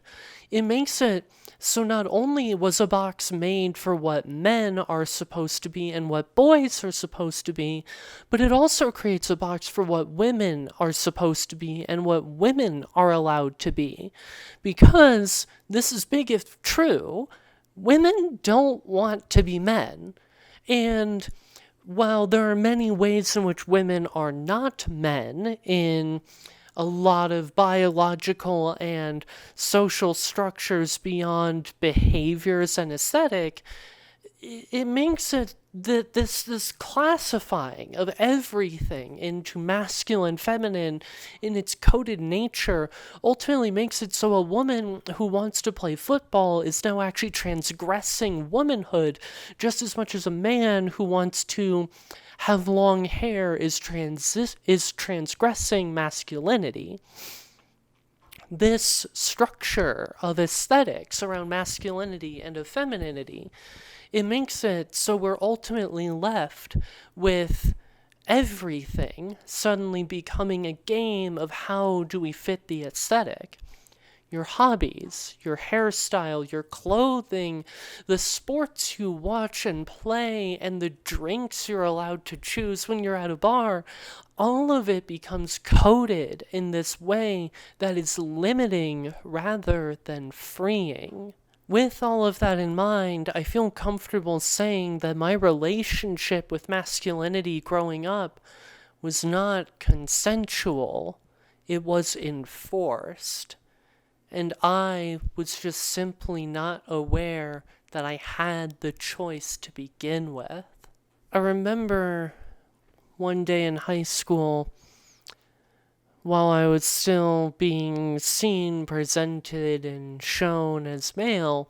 it makes it so not only was a box made for what men are supposed to be and what boys are supposed to be, but it also creates a box for what women are supposed to be and what women are allowed to be. Because, this is big if true, women don't want to be men. And while there are many ways in which women are not men in a lot of biological and social structures beyond behaviors and aesthetic, it makes it that this classifying of everything into masculine, feminine in its coded nature ultimately makes it so a woman who wants to play football is now actually transgressing womanhood just as much as a man who wants to have long hair is transgressing masculinity. This structure of aesthetics around masculinity and of femininity, it makes it so we're ultimately left with everything suddenly becoming a game of how do we fit the aesthetic. Your hobbies, your hairstyle, your clothing, the sports you watch and play, and the drinks you're allowed to choose when you're at a bar, all of it becomes coded in this way that is limiting rather than freeing. With all of that in mind, I feel comfortable saying that my relationship with masculinity growing up was not consensual, it was enforced. And I was just simply not aware that I had the choice to begin with. I remember one day in high school, while I was still being seen, presented, and shown as male,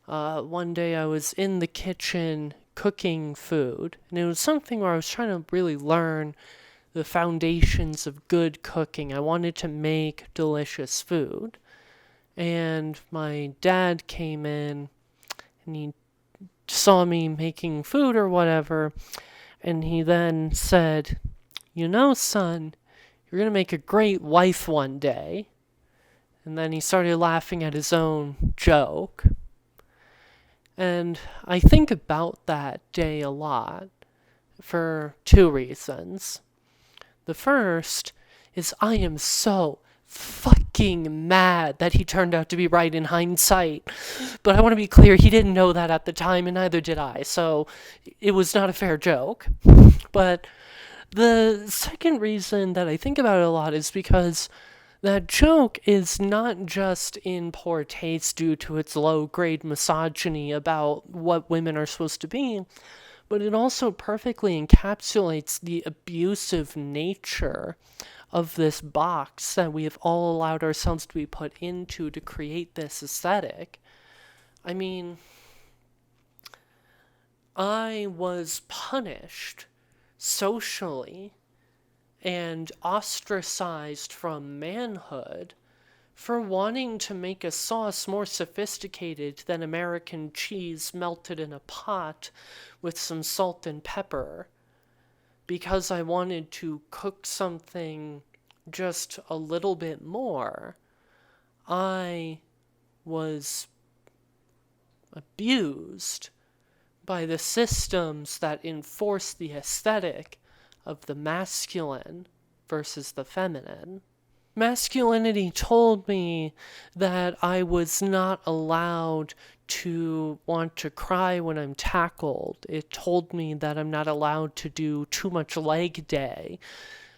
one day I was in the kitchen cooking food, and it was something where I was trying to really learn the foundations of good cooking. I wanted to make delicious food. And my dad came in, and he saw me making food or whatever, and he then said, "You know, son, you're going to make a great wife one day." And then he started laughing at his own joke. And I think about that day a lot for two reasons. The first is I am so fucking mad that he turned out to be right in hindsight. But I want to be clear, he didn't know that at the time, and neither did I. So it was not a fair joke. But the second reason that I think about it a lot is because that joke is not just in poor taste due to its low-grade misogyny about what women are supposed to be, but it also perfectly encapsulates the abusive nature of this box that we have all allowed ourselves to be put into to create this aesthetic. I mean, I was punished socially and ostracized from manhood for wanting to make a sauce more sophisticated than American cheese melted in a pot with some salt and pepper, because I wanted to cook something just a little bit more. I was abused by the systems that enforce the aesthetic of the masculine versus the feminine. Masculinity told me that I was not allowed to want to cry when I'm tackled. It told me that I'm not allowed to do too much leg day.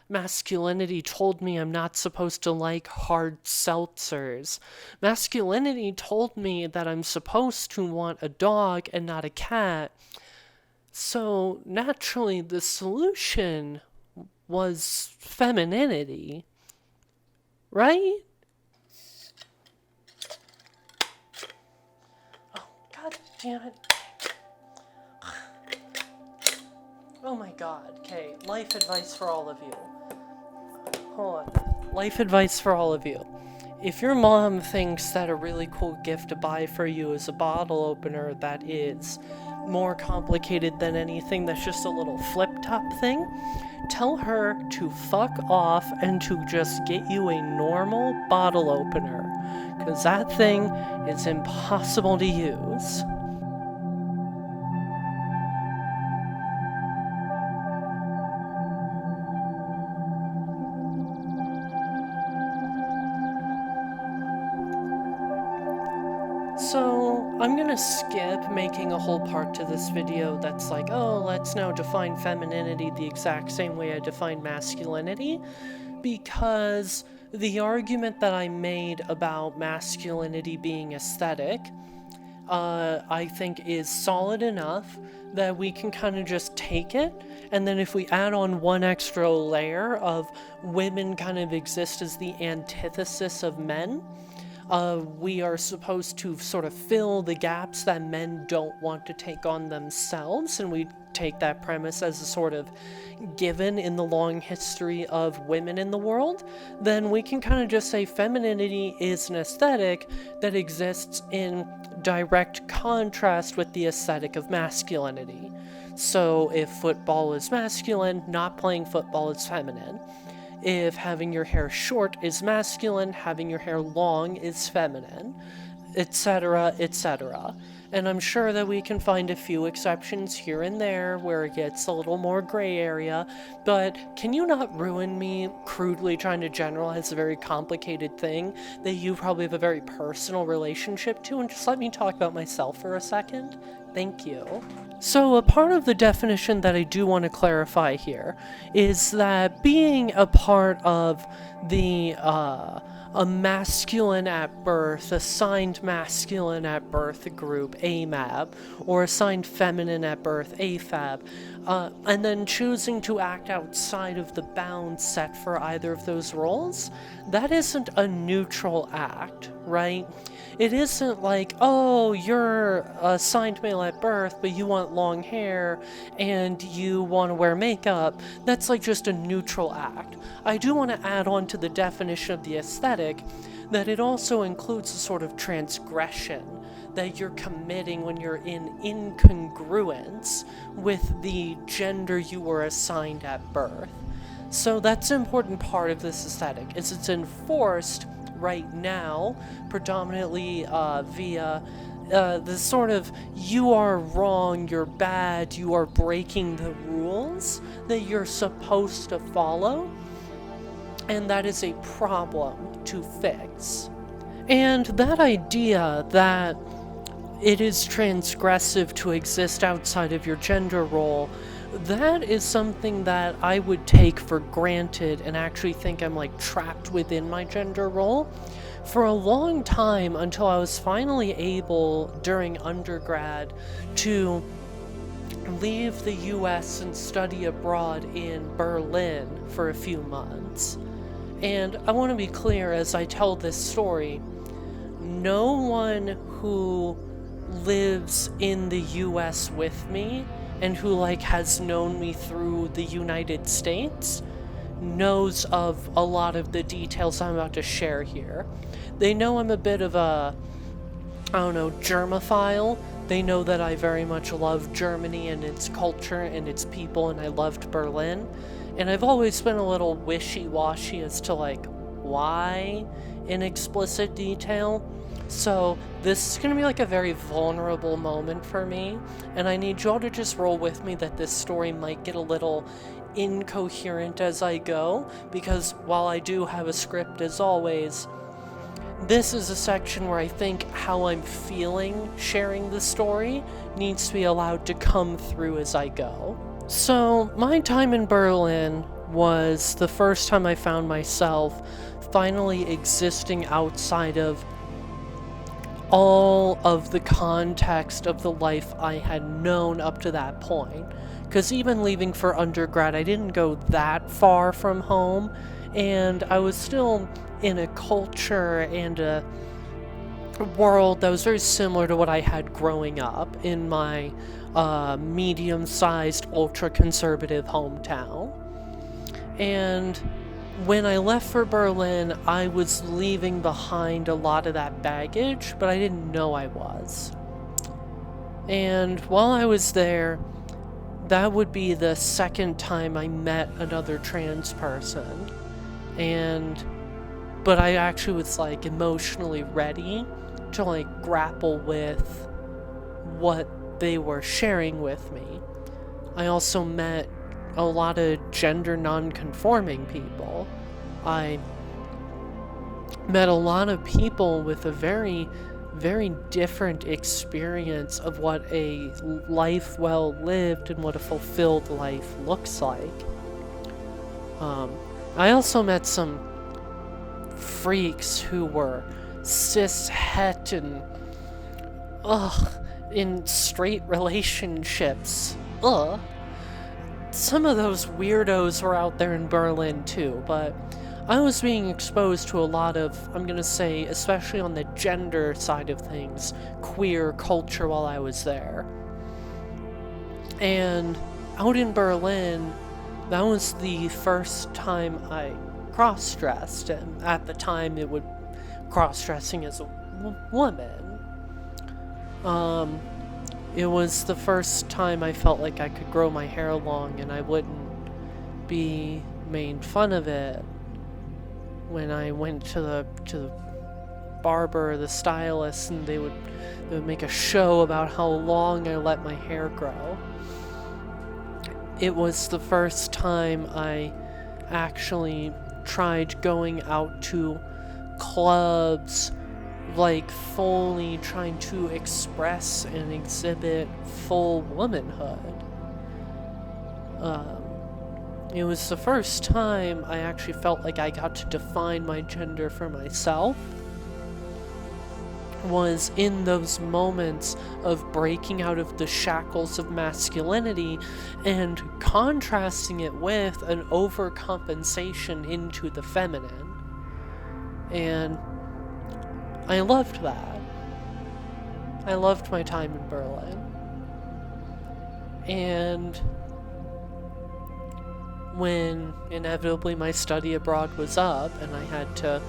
Masculinity told me I'm not supposed to like hard seltzers. Masculinity told me that I'm supposed to want a dog and not a cat. So naturally, the solution was femininity, right? Oh, god damn it. Oh my god. Okay, life advice for all of you. Hold on. Life advice for all of you. If your mom thinks that a really cool gift to buy for you is a bottle opener that is more complicated than anything that's just a little flip-top thing, tell her to fuck off and to just get you a normal bottle opener, because that thing is impossible to use. So, I'm gonna skip making a whole part to this video that's like, oh, let's now define femininity the exact same way I define masculinity, because the argument that I made about masculinity being aesthetic, I think is solid enough that we can kind of just take it, and then if we add on one extra layer of women kind of exist as the antithesis of men, we are supposed to sort of fill the gaps that men don't want to take on themselves, and we take that premise as a sort of given in the long history of women in the world, then we can kind of just say femininity is an aesthetic that exists in direct contrast with the aesthetic of masculinity. So if football is masculine, not playing football is feminine. If having your hair short is masculine, having your hair long is feminine, etc., etc. And I'm sure that we can find a few exceptions here and there where it gets a little more gray area, but can you not ruin me crudely trying to generalize a very complicated thing that you probably have a very personal relationship to, and just let me talk about myself for a second? Thank you. So a part of the definition that I do want to clarify here is that being a part of the a masculine at birth, assigned masculine at birth group, AMAB, or assigned feminine at birth, AFAB, and then choosing to act outside of the bounds set for either of those roles, that isn't a neutral act, right? It isn't like, oh, you're assigned male at birth, but you want long hair and you want to wear makeup. That's like just a neutral act. I do want to add on to the definition of the aesthetic that it also includes a sort of transgression that you're committing when you're in incongruence with the gender you were assigned at birth. So that's an important part of this aesthetic, is it's enforced right now, predominantly via the sort of, you are wrong, you're bad, you are breaking the rules that you're supposed to follow, and that is a problem to fix. And that idea that it is transgressive to exist outside of your gender role, that is something that I would take for granted and actually think I'm like trapped within my gender role for a long time, until I was finally able during undergrad to leave the US and study abroad in Berlin for a few months. And I want to be clear as I tell this story, no one who lives in the US with me and who like has known me through the United States knows of a lot of the details I'm about to share here. They know I'm a bit of a, germophile. They know that I very much love Germany and its culture and its people, and I loved Berlin. And I've always been a little wishy-washy as to like why in explicit detail. So this is going to be like a very vulnerable moment for me, and I need y'all to just roll with me that this story might get a little incoherent as I go, because while I do have a script as always, this is a section where I think how I'm feeling sharing the story needs to be allowed to come through as I go. So my time in Berlin was the first time I found myself finally existing outside of all of the context of the life I had known up to that point. Because even leaving for undergrad, I didn't go that far from home, and I was still in a culture and a world that was very similar to what I had growing up in my medium-sized, ultra-conservative hometown. And when I left for Berlin, I was leaving behind a lot of that baggage, but I didn't know I was. And while I was there, that would be the second time I met another trans person. But I actually was like emotionally ready to like grapple with what they were sharing with me. I also met a lot of gender non-conforming people. I met a lot of people with a very, very different experience of what a life well lived and what a fulfilled life looks like. I also met some freaks who were cis-het and in straight relationships. Some of those weirdos were out there in Berlin too, but I was being exposed to a lot of, I'm gonna say, especially on the gender side of things, queer culture while I was there. And out in Berlin, that was the first time I cross-dressed, and at the time it would cross-dressing as a woman. It was the first time I felt like I could grow my hair long and I wouldn't be made fun of it when I went to the barber, the stylist, and they would make a show about how long I let my hair grow. It was the first time I actually tried going out to clubs, like fully trying to express and exhibit full womanhood. It was the first time I actually felt like I got to define my gender for myself. Was in those moments of breaking out of the shackles of masculinity and contrasting it with an overcompensation into the feminine. And I loved that. I loved my time in Berlin. And when inevitably my study abroad was up and I had to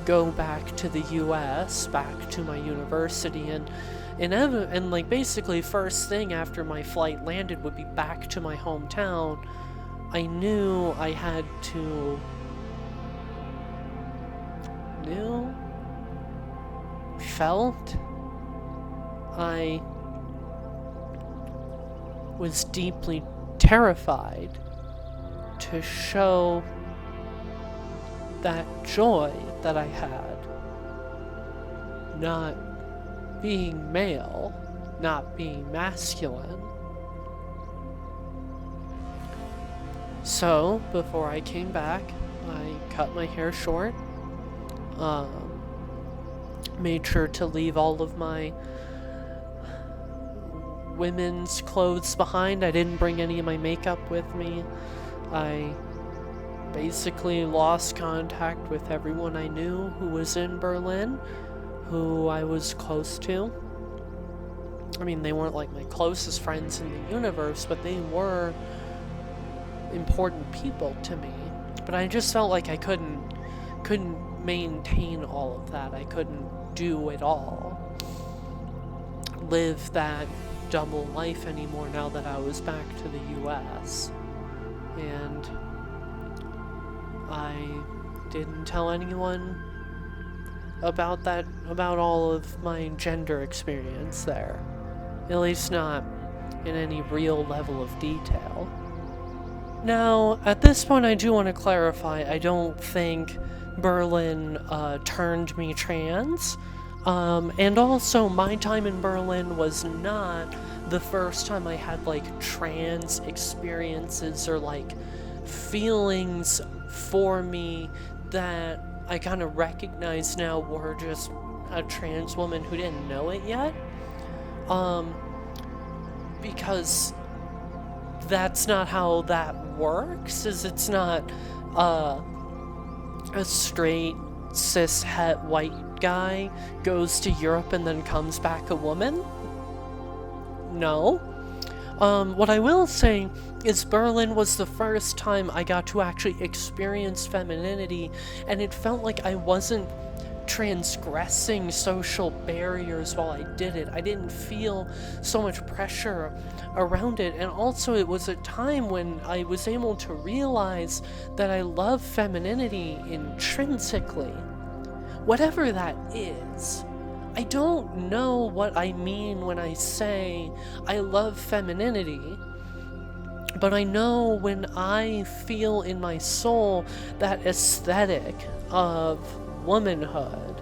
go back to the US, back to my university, and like basically first thing after my flight landed would be back to my hometown, I knew I had to felt I was deeply terrified to show that joy that I had, not being male, not being masculine. So, before I came back, I cut my hair short, made sure to leave all of my women's clothes behind. I didn't bring any of my makeup with me. I basically lost contact with everyone I knew who was in Berlin, who I was close to. I mean, they weren't like my closest friends in the universe, but they were important people to me. But I just felt like I couldn't maintain all of that. I couldn't do it all. Live that double life anymore now that I was back to the US. And I didn't tell anyone about all of my gender experience there. At least not in any real level of detail. Now, at this point I do want to clarify, I don't think Berlin turned me trans. And also, my time in Berlin was not the first time I had, like, trans experiences or, like, feelings for me that I kind of recognize now were just a trans woman who didn't know it yet. Because that's not how that works, is it's not, a straight, cis-het white guy goes to Europe and then comes back a woman. No. What I will say is Berlin was the first time I got to actually experience femininity, and it felt like I wasn't transgressing social barriers while I did it. I didn't feel so much pressure around it, and also it was a time when I was able to realize that I love femininity intrinsically. Whatever that is. I don't know what I mean when I say I love femininity, but I know when I feel in my soul that aesthetic of womanhood,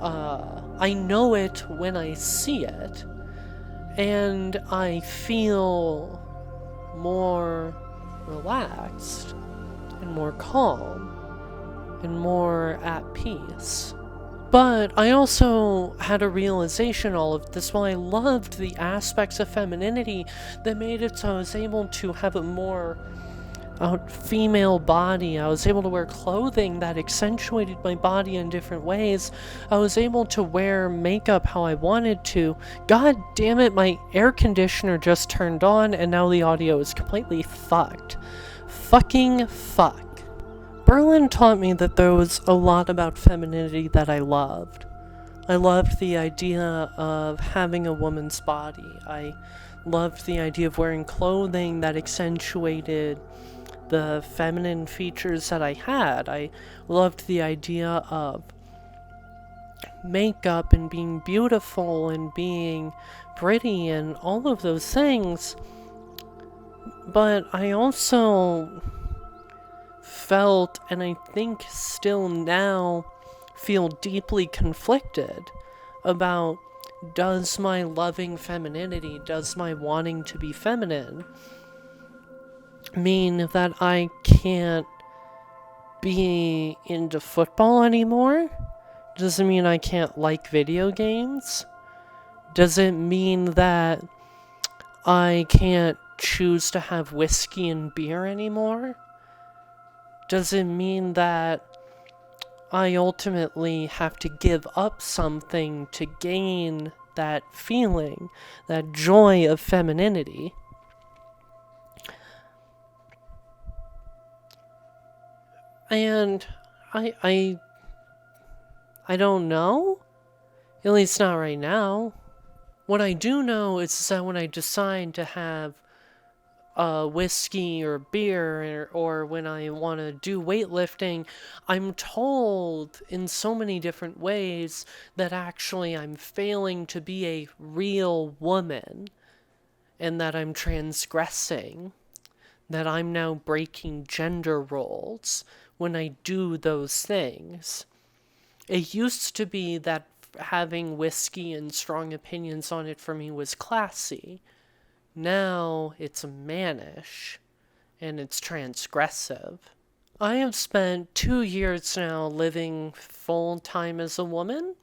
I know it when I see it, and I feel more relaxed and more calm and more at peace. But I also had a realization all of this while I loved the aspects of femininity that made it so I was able to have a more female body. I was able to wear clothing that accentuated my body in different ways. I was able to wear makeup how I wanted to. God damn it, my air conditioner just turned on and now the audio is completely fucked. Fucking fuck. Berlin taught me that there was a lot about femininity that I loved. I loved the idea of having a woman's body. I loved the idea of wearing clothing that accentuated the feminine features that I had. I loved the idea of makeup and being beautiful and being pretty and all of those things. But I also felt, and I think still now feel deeply conflicted about, does my loving femininity, does my wanting to be feminine mean that I can't be into football anymore? Does it mean I can't like video games? Does it mean that I can't choose to have whiskey and beer anymore? Does it mean that I ultimately have to give up something to gain that feeling, that joy of femininity? And I don't know. At least not right now. What I do know is that when I decide to have whiskey or beer, or when I want to do weightlifting, I'm told in so many different ways that actually I'm failing to be a real woman, and that I'm transgressing, that I'm now breaking gender roles when I do those things. It used to be that having whiskey and strong opinions on it for me was classy. Now it's mannish, and it's transgressive. I have spent 2 years now living full-time as a woman,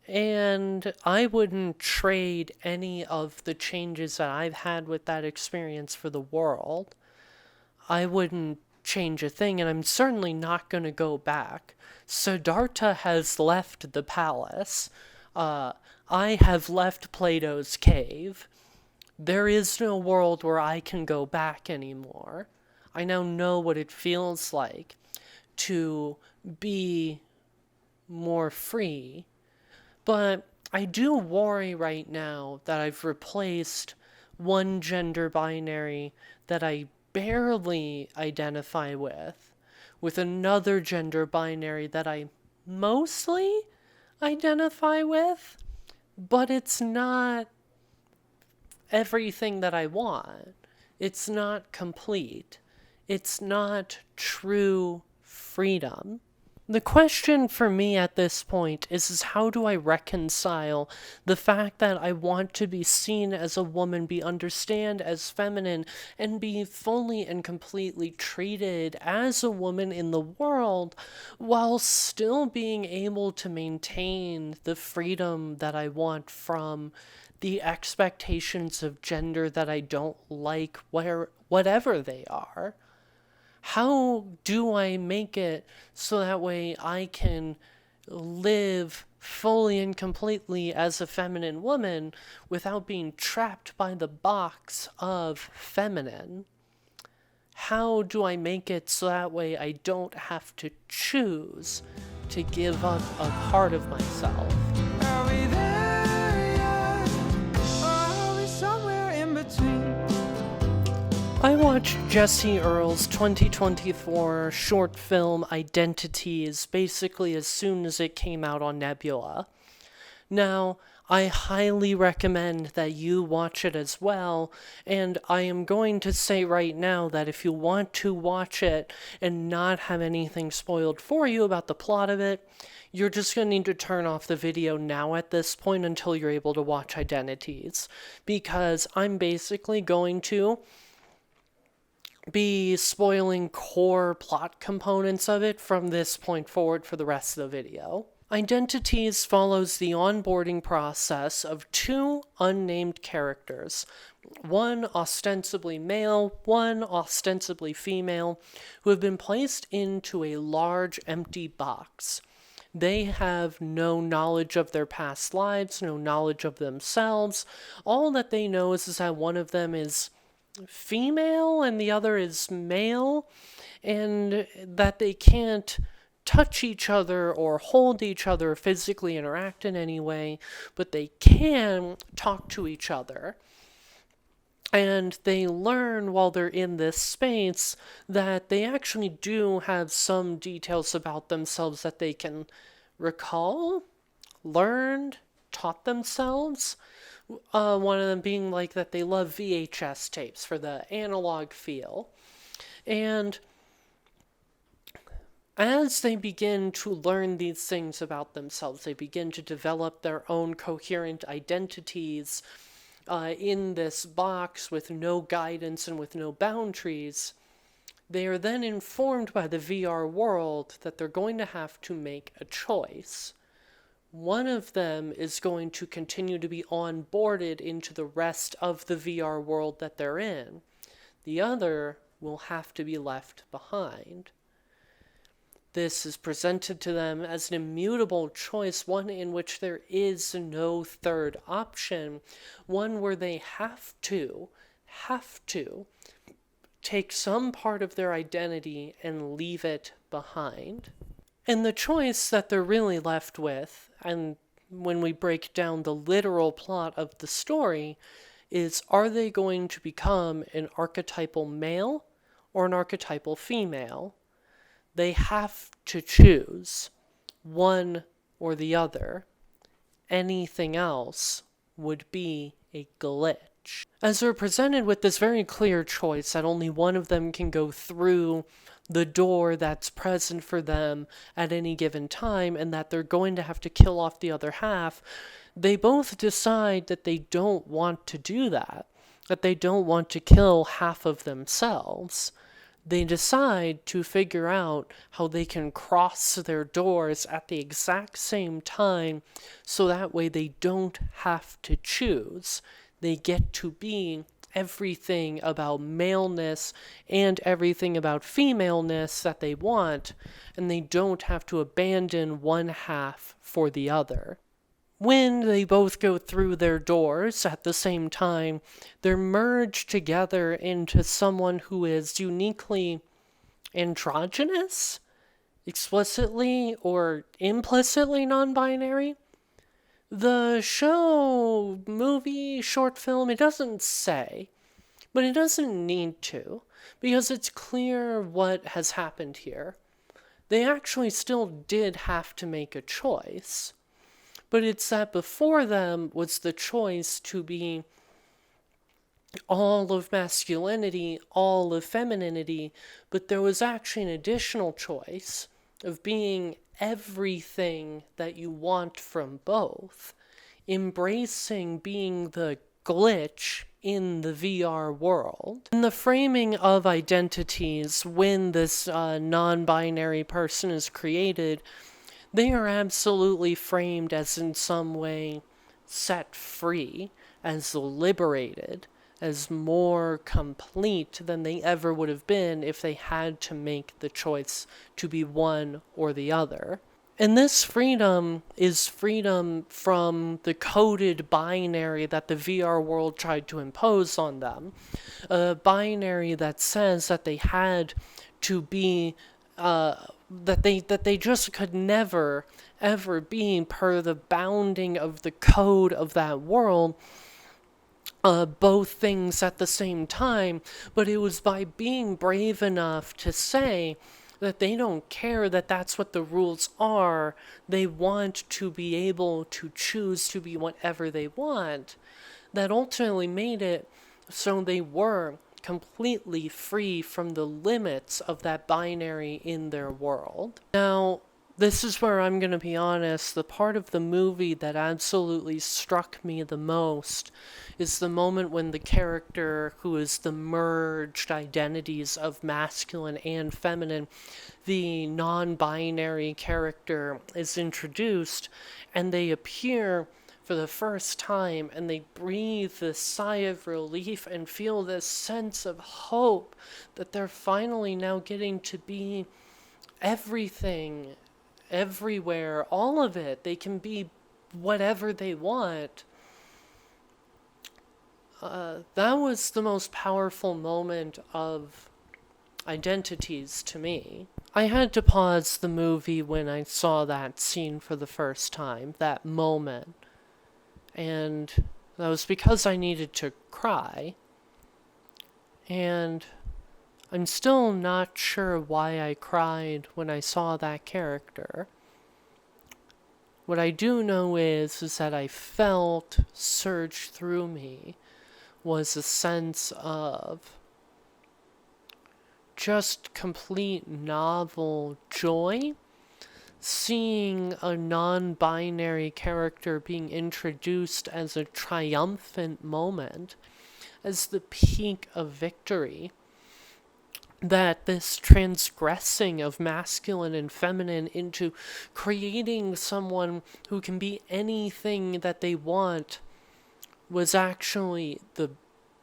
and I wouldn't trade any of the changes that I've had with that experience for the world. I wouldn't change a thing, and I'm certainly not going to go back. Siddhartha has left the palace. I have left Plato's cave. There is no world where I can go back anymore. I now know what it feels like to be more free. But I do worry right now that I've replaced one gender binary that I barely identify with another gender binary that I mostly identify with, but it's not everything that I want. It's not complete. It's not true freedom. The question for me at this point is how do I reconcile the fact that I want to be seen as a woman, be understood as feminine, and be fully and completely treated as a woman in the world, while still being able to maintain the freedom that I want from the expectations of gender that I don't like, whatever they are. How do I make it so that way I can live fully and completely as a feminine woman without being trapped by the box of feminine? How do I make it so that way I don't have to choose to give up a part of myself? Are we there yet? Or are we somewhere in between? I watched Jesse Earle's 2024 short film Identities basically as soon as it came out on Nebula. Now, I highly recommend that you watch it as well, and I am going to say right now that if you want to watch it and not have anything spoiled for you about the plot of it, you're just going to need to turn off the video now at this point until you're able to watch Identities, because I'm basically going to be spoiling core plot components of it from this point forward for the rest of the video. Identities follows the onboarding process of two unnamed characters, one ostensibly male, one ostensibly female, who have been placed into a large empty box. They have no knowledge of their past lives, no knowledge of themselves. All that they know is that one of them is female and the other is male, and that they can't touch each other or hold each other, physically interact in any way, but they can talk to each other. And they learn while they're in this space that they actually do have some details about themselves that they can recall, learned, taught themselves. One of them being like that they love VHS tapes for the analog feel. And as they begin to learn these things about themselves, they begin to develop their own coherent identities in this box with no guidance and with no boundaries. They are then informed by the VR world that they're going to have to make a choice. One of them is going to continue to be onboarded into the rest of the VR world that they're in. The other will have to be left behind. This is presented to them as an immutable choice, one in which there is no third option, one where they have to take some part of their identity and leave it behind. And the choice that they're really left with, and when we break down the literal plot of the story, is are they going to become an archetypal male or an archetypal female? They have to choose one or the other. Anything else would be a glitch. As they're presented with this very clear choice that only one of them can go through the door that's present for them at any given time, and that they're going to have to kill off the other half, they both decide that they don't want to do that they don't want to kill half of themselves. They decide to figure out how they can cross their doors at the exact same time so that way they don't have to choose. They get to be everything about maleness and everything about femaleness that they want, and they don't have to abandon one half for the other. When they both go through their doors at the same time, they're merged together into someone who is uniquely androgynous, explicitly or implicitly non-binary. The show, movie, short film, it doesn't say, but it doesn't need to, because it's clear what has happened here. They actually still did have to make a choice. But it's that before them was the choice to be all of masculinity, all of femininity, but there was actually an additional choice of being everything that you want from both, embracing being the glitch in the VR world. In the framing of identities, when this non-binary person is created, they are absolutely framed as in some way set free, as liberated, as more complete than they ever would have been if they had to make the choice to be one or the other. And this freedom is freedom from the coded binary that the VR world tried to impose on them. A binary that says that they had to be that they just could never, ever be per the bounding of the code of that world, both things at the same time. But it was by being brave enough to say that they don't care that that's what the rules are. They want to be able to choose to be whatever they want. That ultimately made it so they were completely free from the limits of that binary in their world. Now, this is where I'm going to be honest. The part of the movie that absolutely struck me the most is the moment when the character, who is the merged identities of masculine and feminine, the non-binary character, is introduced, and they appear for the first time, and they breathe this sigh of relief and feel this sense of hope that they're finally now getting to be everything, everywhere, all of it. They can be whatever they want. That was the most powerful moment of identities to me. I had to pause the movie when I saw that scene for the first time, that moment. And that was because I needed to cry. And I'm still not sure why I cried when I saw that character. What I do know is that I felt surge through me was a sense of just complete novel joy, seeing a non-binary character being introduced as a triumphant moment, as the peak of victory. That this transgressing of masculine and feminine into creating someone who can be anything that they want was actually the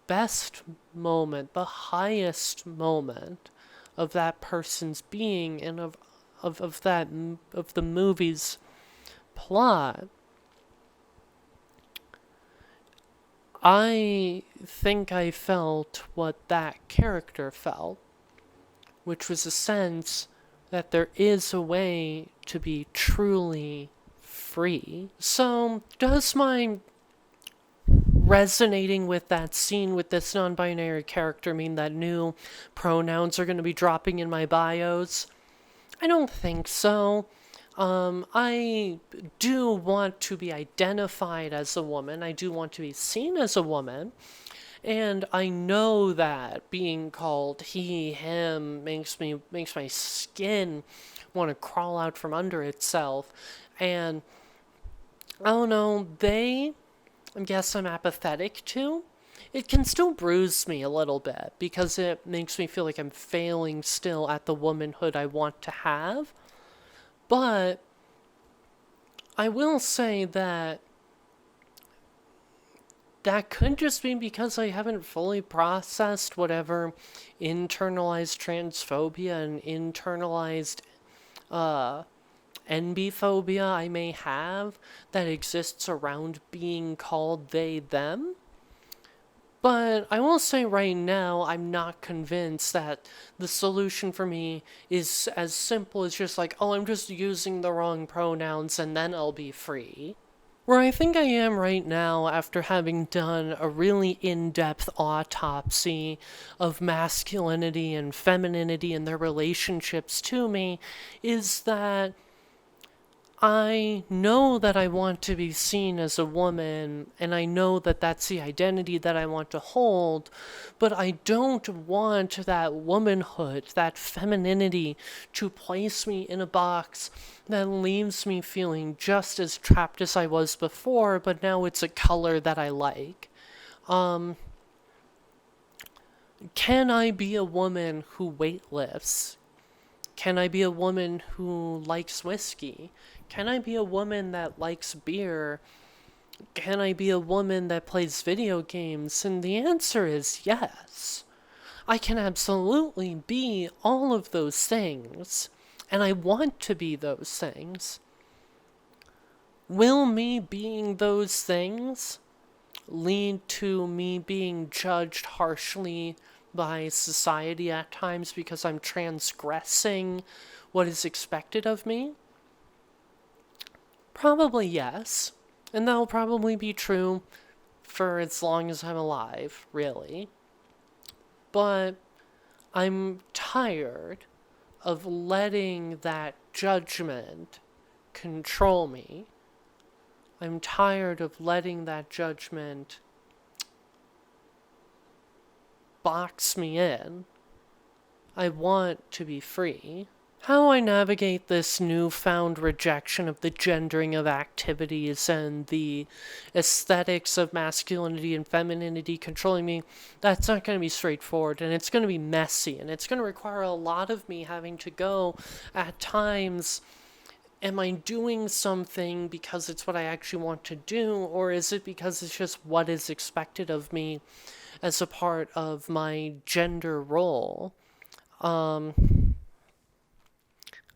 best moment, the highest moment of that person's being and of the movie's plot. I think I felt what that character felt, which was a sense that there is a way to be truly free. So, does my resonating with that scene with this non-binary character mean that new pronouns are going to be dropping in my bios? I don't think so. I do want to be identified as a woman. I do want to be seen as a woman. And I know that being called he, him makes my skin want to crawl out from under itself. And I don't know, I guess I'm apathetic to. It can still bruise me a little bit because it makes me feel like I'm failing still at the womanhood I want to have. But I will say that could just be because I haven't fully processed whatever internalized transphobia and internalized NB-phobia I may have that exists around being called they, them. But I will say right now, I'm not convinced that the solution for me is as simple as just like, oh, I'm just using the wrong pronouns and then I'll be free. Where I think I am right now, after having done a really in-depth autopsy of masculinity and femininity and their relationships to me, is that I know that I want to be seen as a woman, and I know that that's the identity that I want to hold, but I don't want that womanhood, that femininity, to place me in a box that leaves me feeling just as trapped as I was before, but now it's a color that I like. Can I be a woman who weightlifts? Can I be a woman who likes whiskey? Can I be a woman that likes beer? Can I be a woman that plays video games? And the answer is yes. I can absolutely be all of those things. And I want to be those things. Will me being those things lead to me being judged harshly by society at times because I'm transgressing what is expected of me? Probably yes. And that'll probably be true for as long as I'm alive, really. But I'm tired of letting that judgment control me. I'm tired of letting that judgment box me in. I want to be free. how I navigate this newfound rejection of the gendering of activities and the aesthetics of masculinity and femininity controlling me, that's not going to be straightforward, and it's going to be messy, and it's going to require a lot of me having to go at times. Am I doing something because it's what I actually want to do, or is it because it's just what is expected of me as a part of my gender role?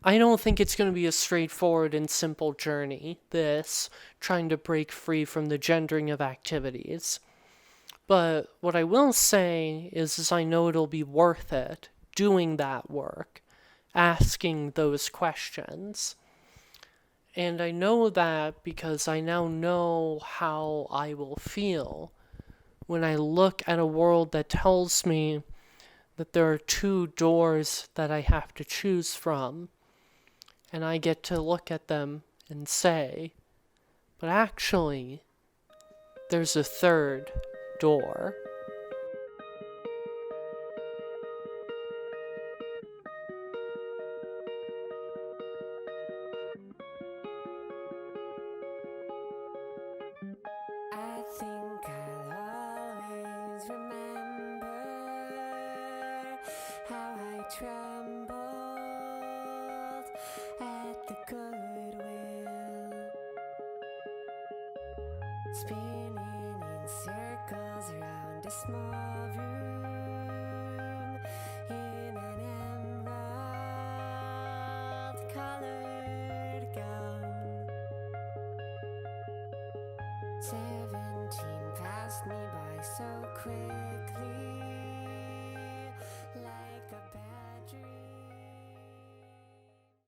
I don't think it's going to be a straightforward and simple journey, this, trying to break free from the gendering of activities. But what I will say is I know it'll be worth it doing that work, asking those questions. And I know that because I now know how I will feel when I look at a world that tells me that there are two doors that I have to choose from. And I get to look at them and say, but actually, there's a third door. I think I'll always remember how I trembled at the goodwill, spinning in circles around a small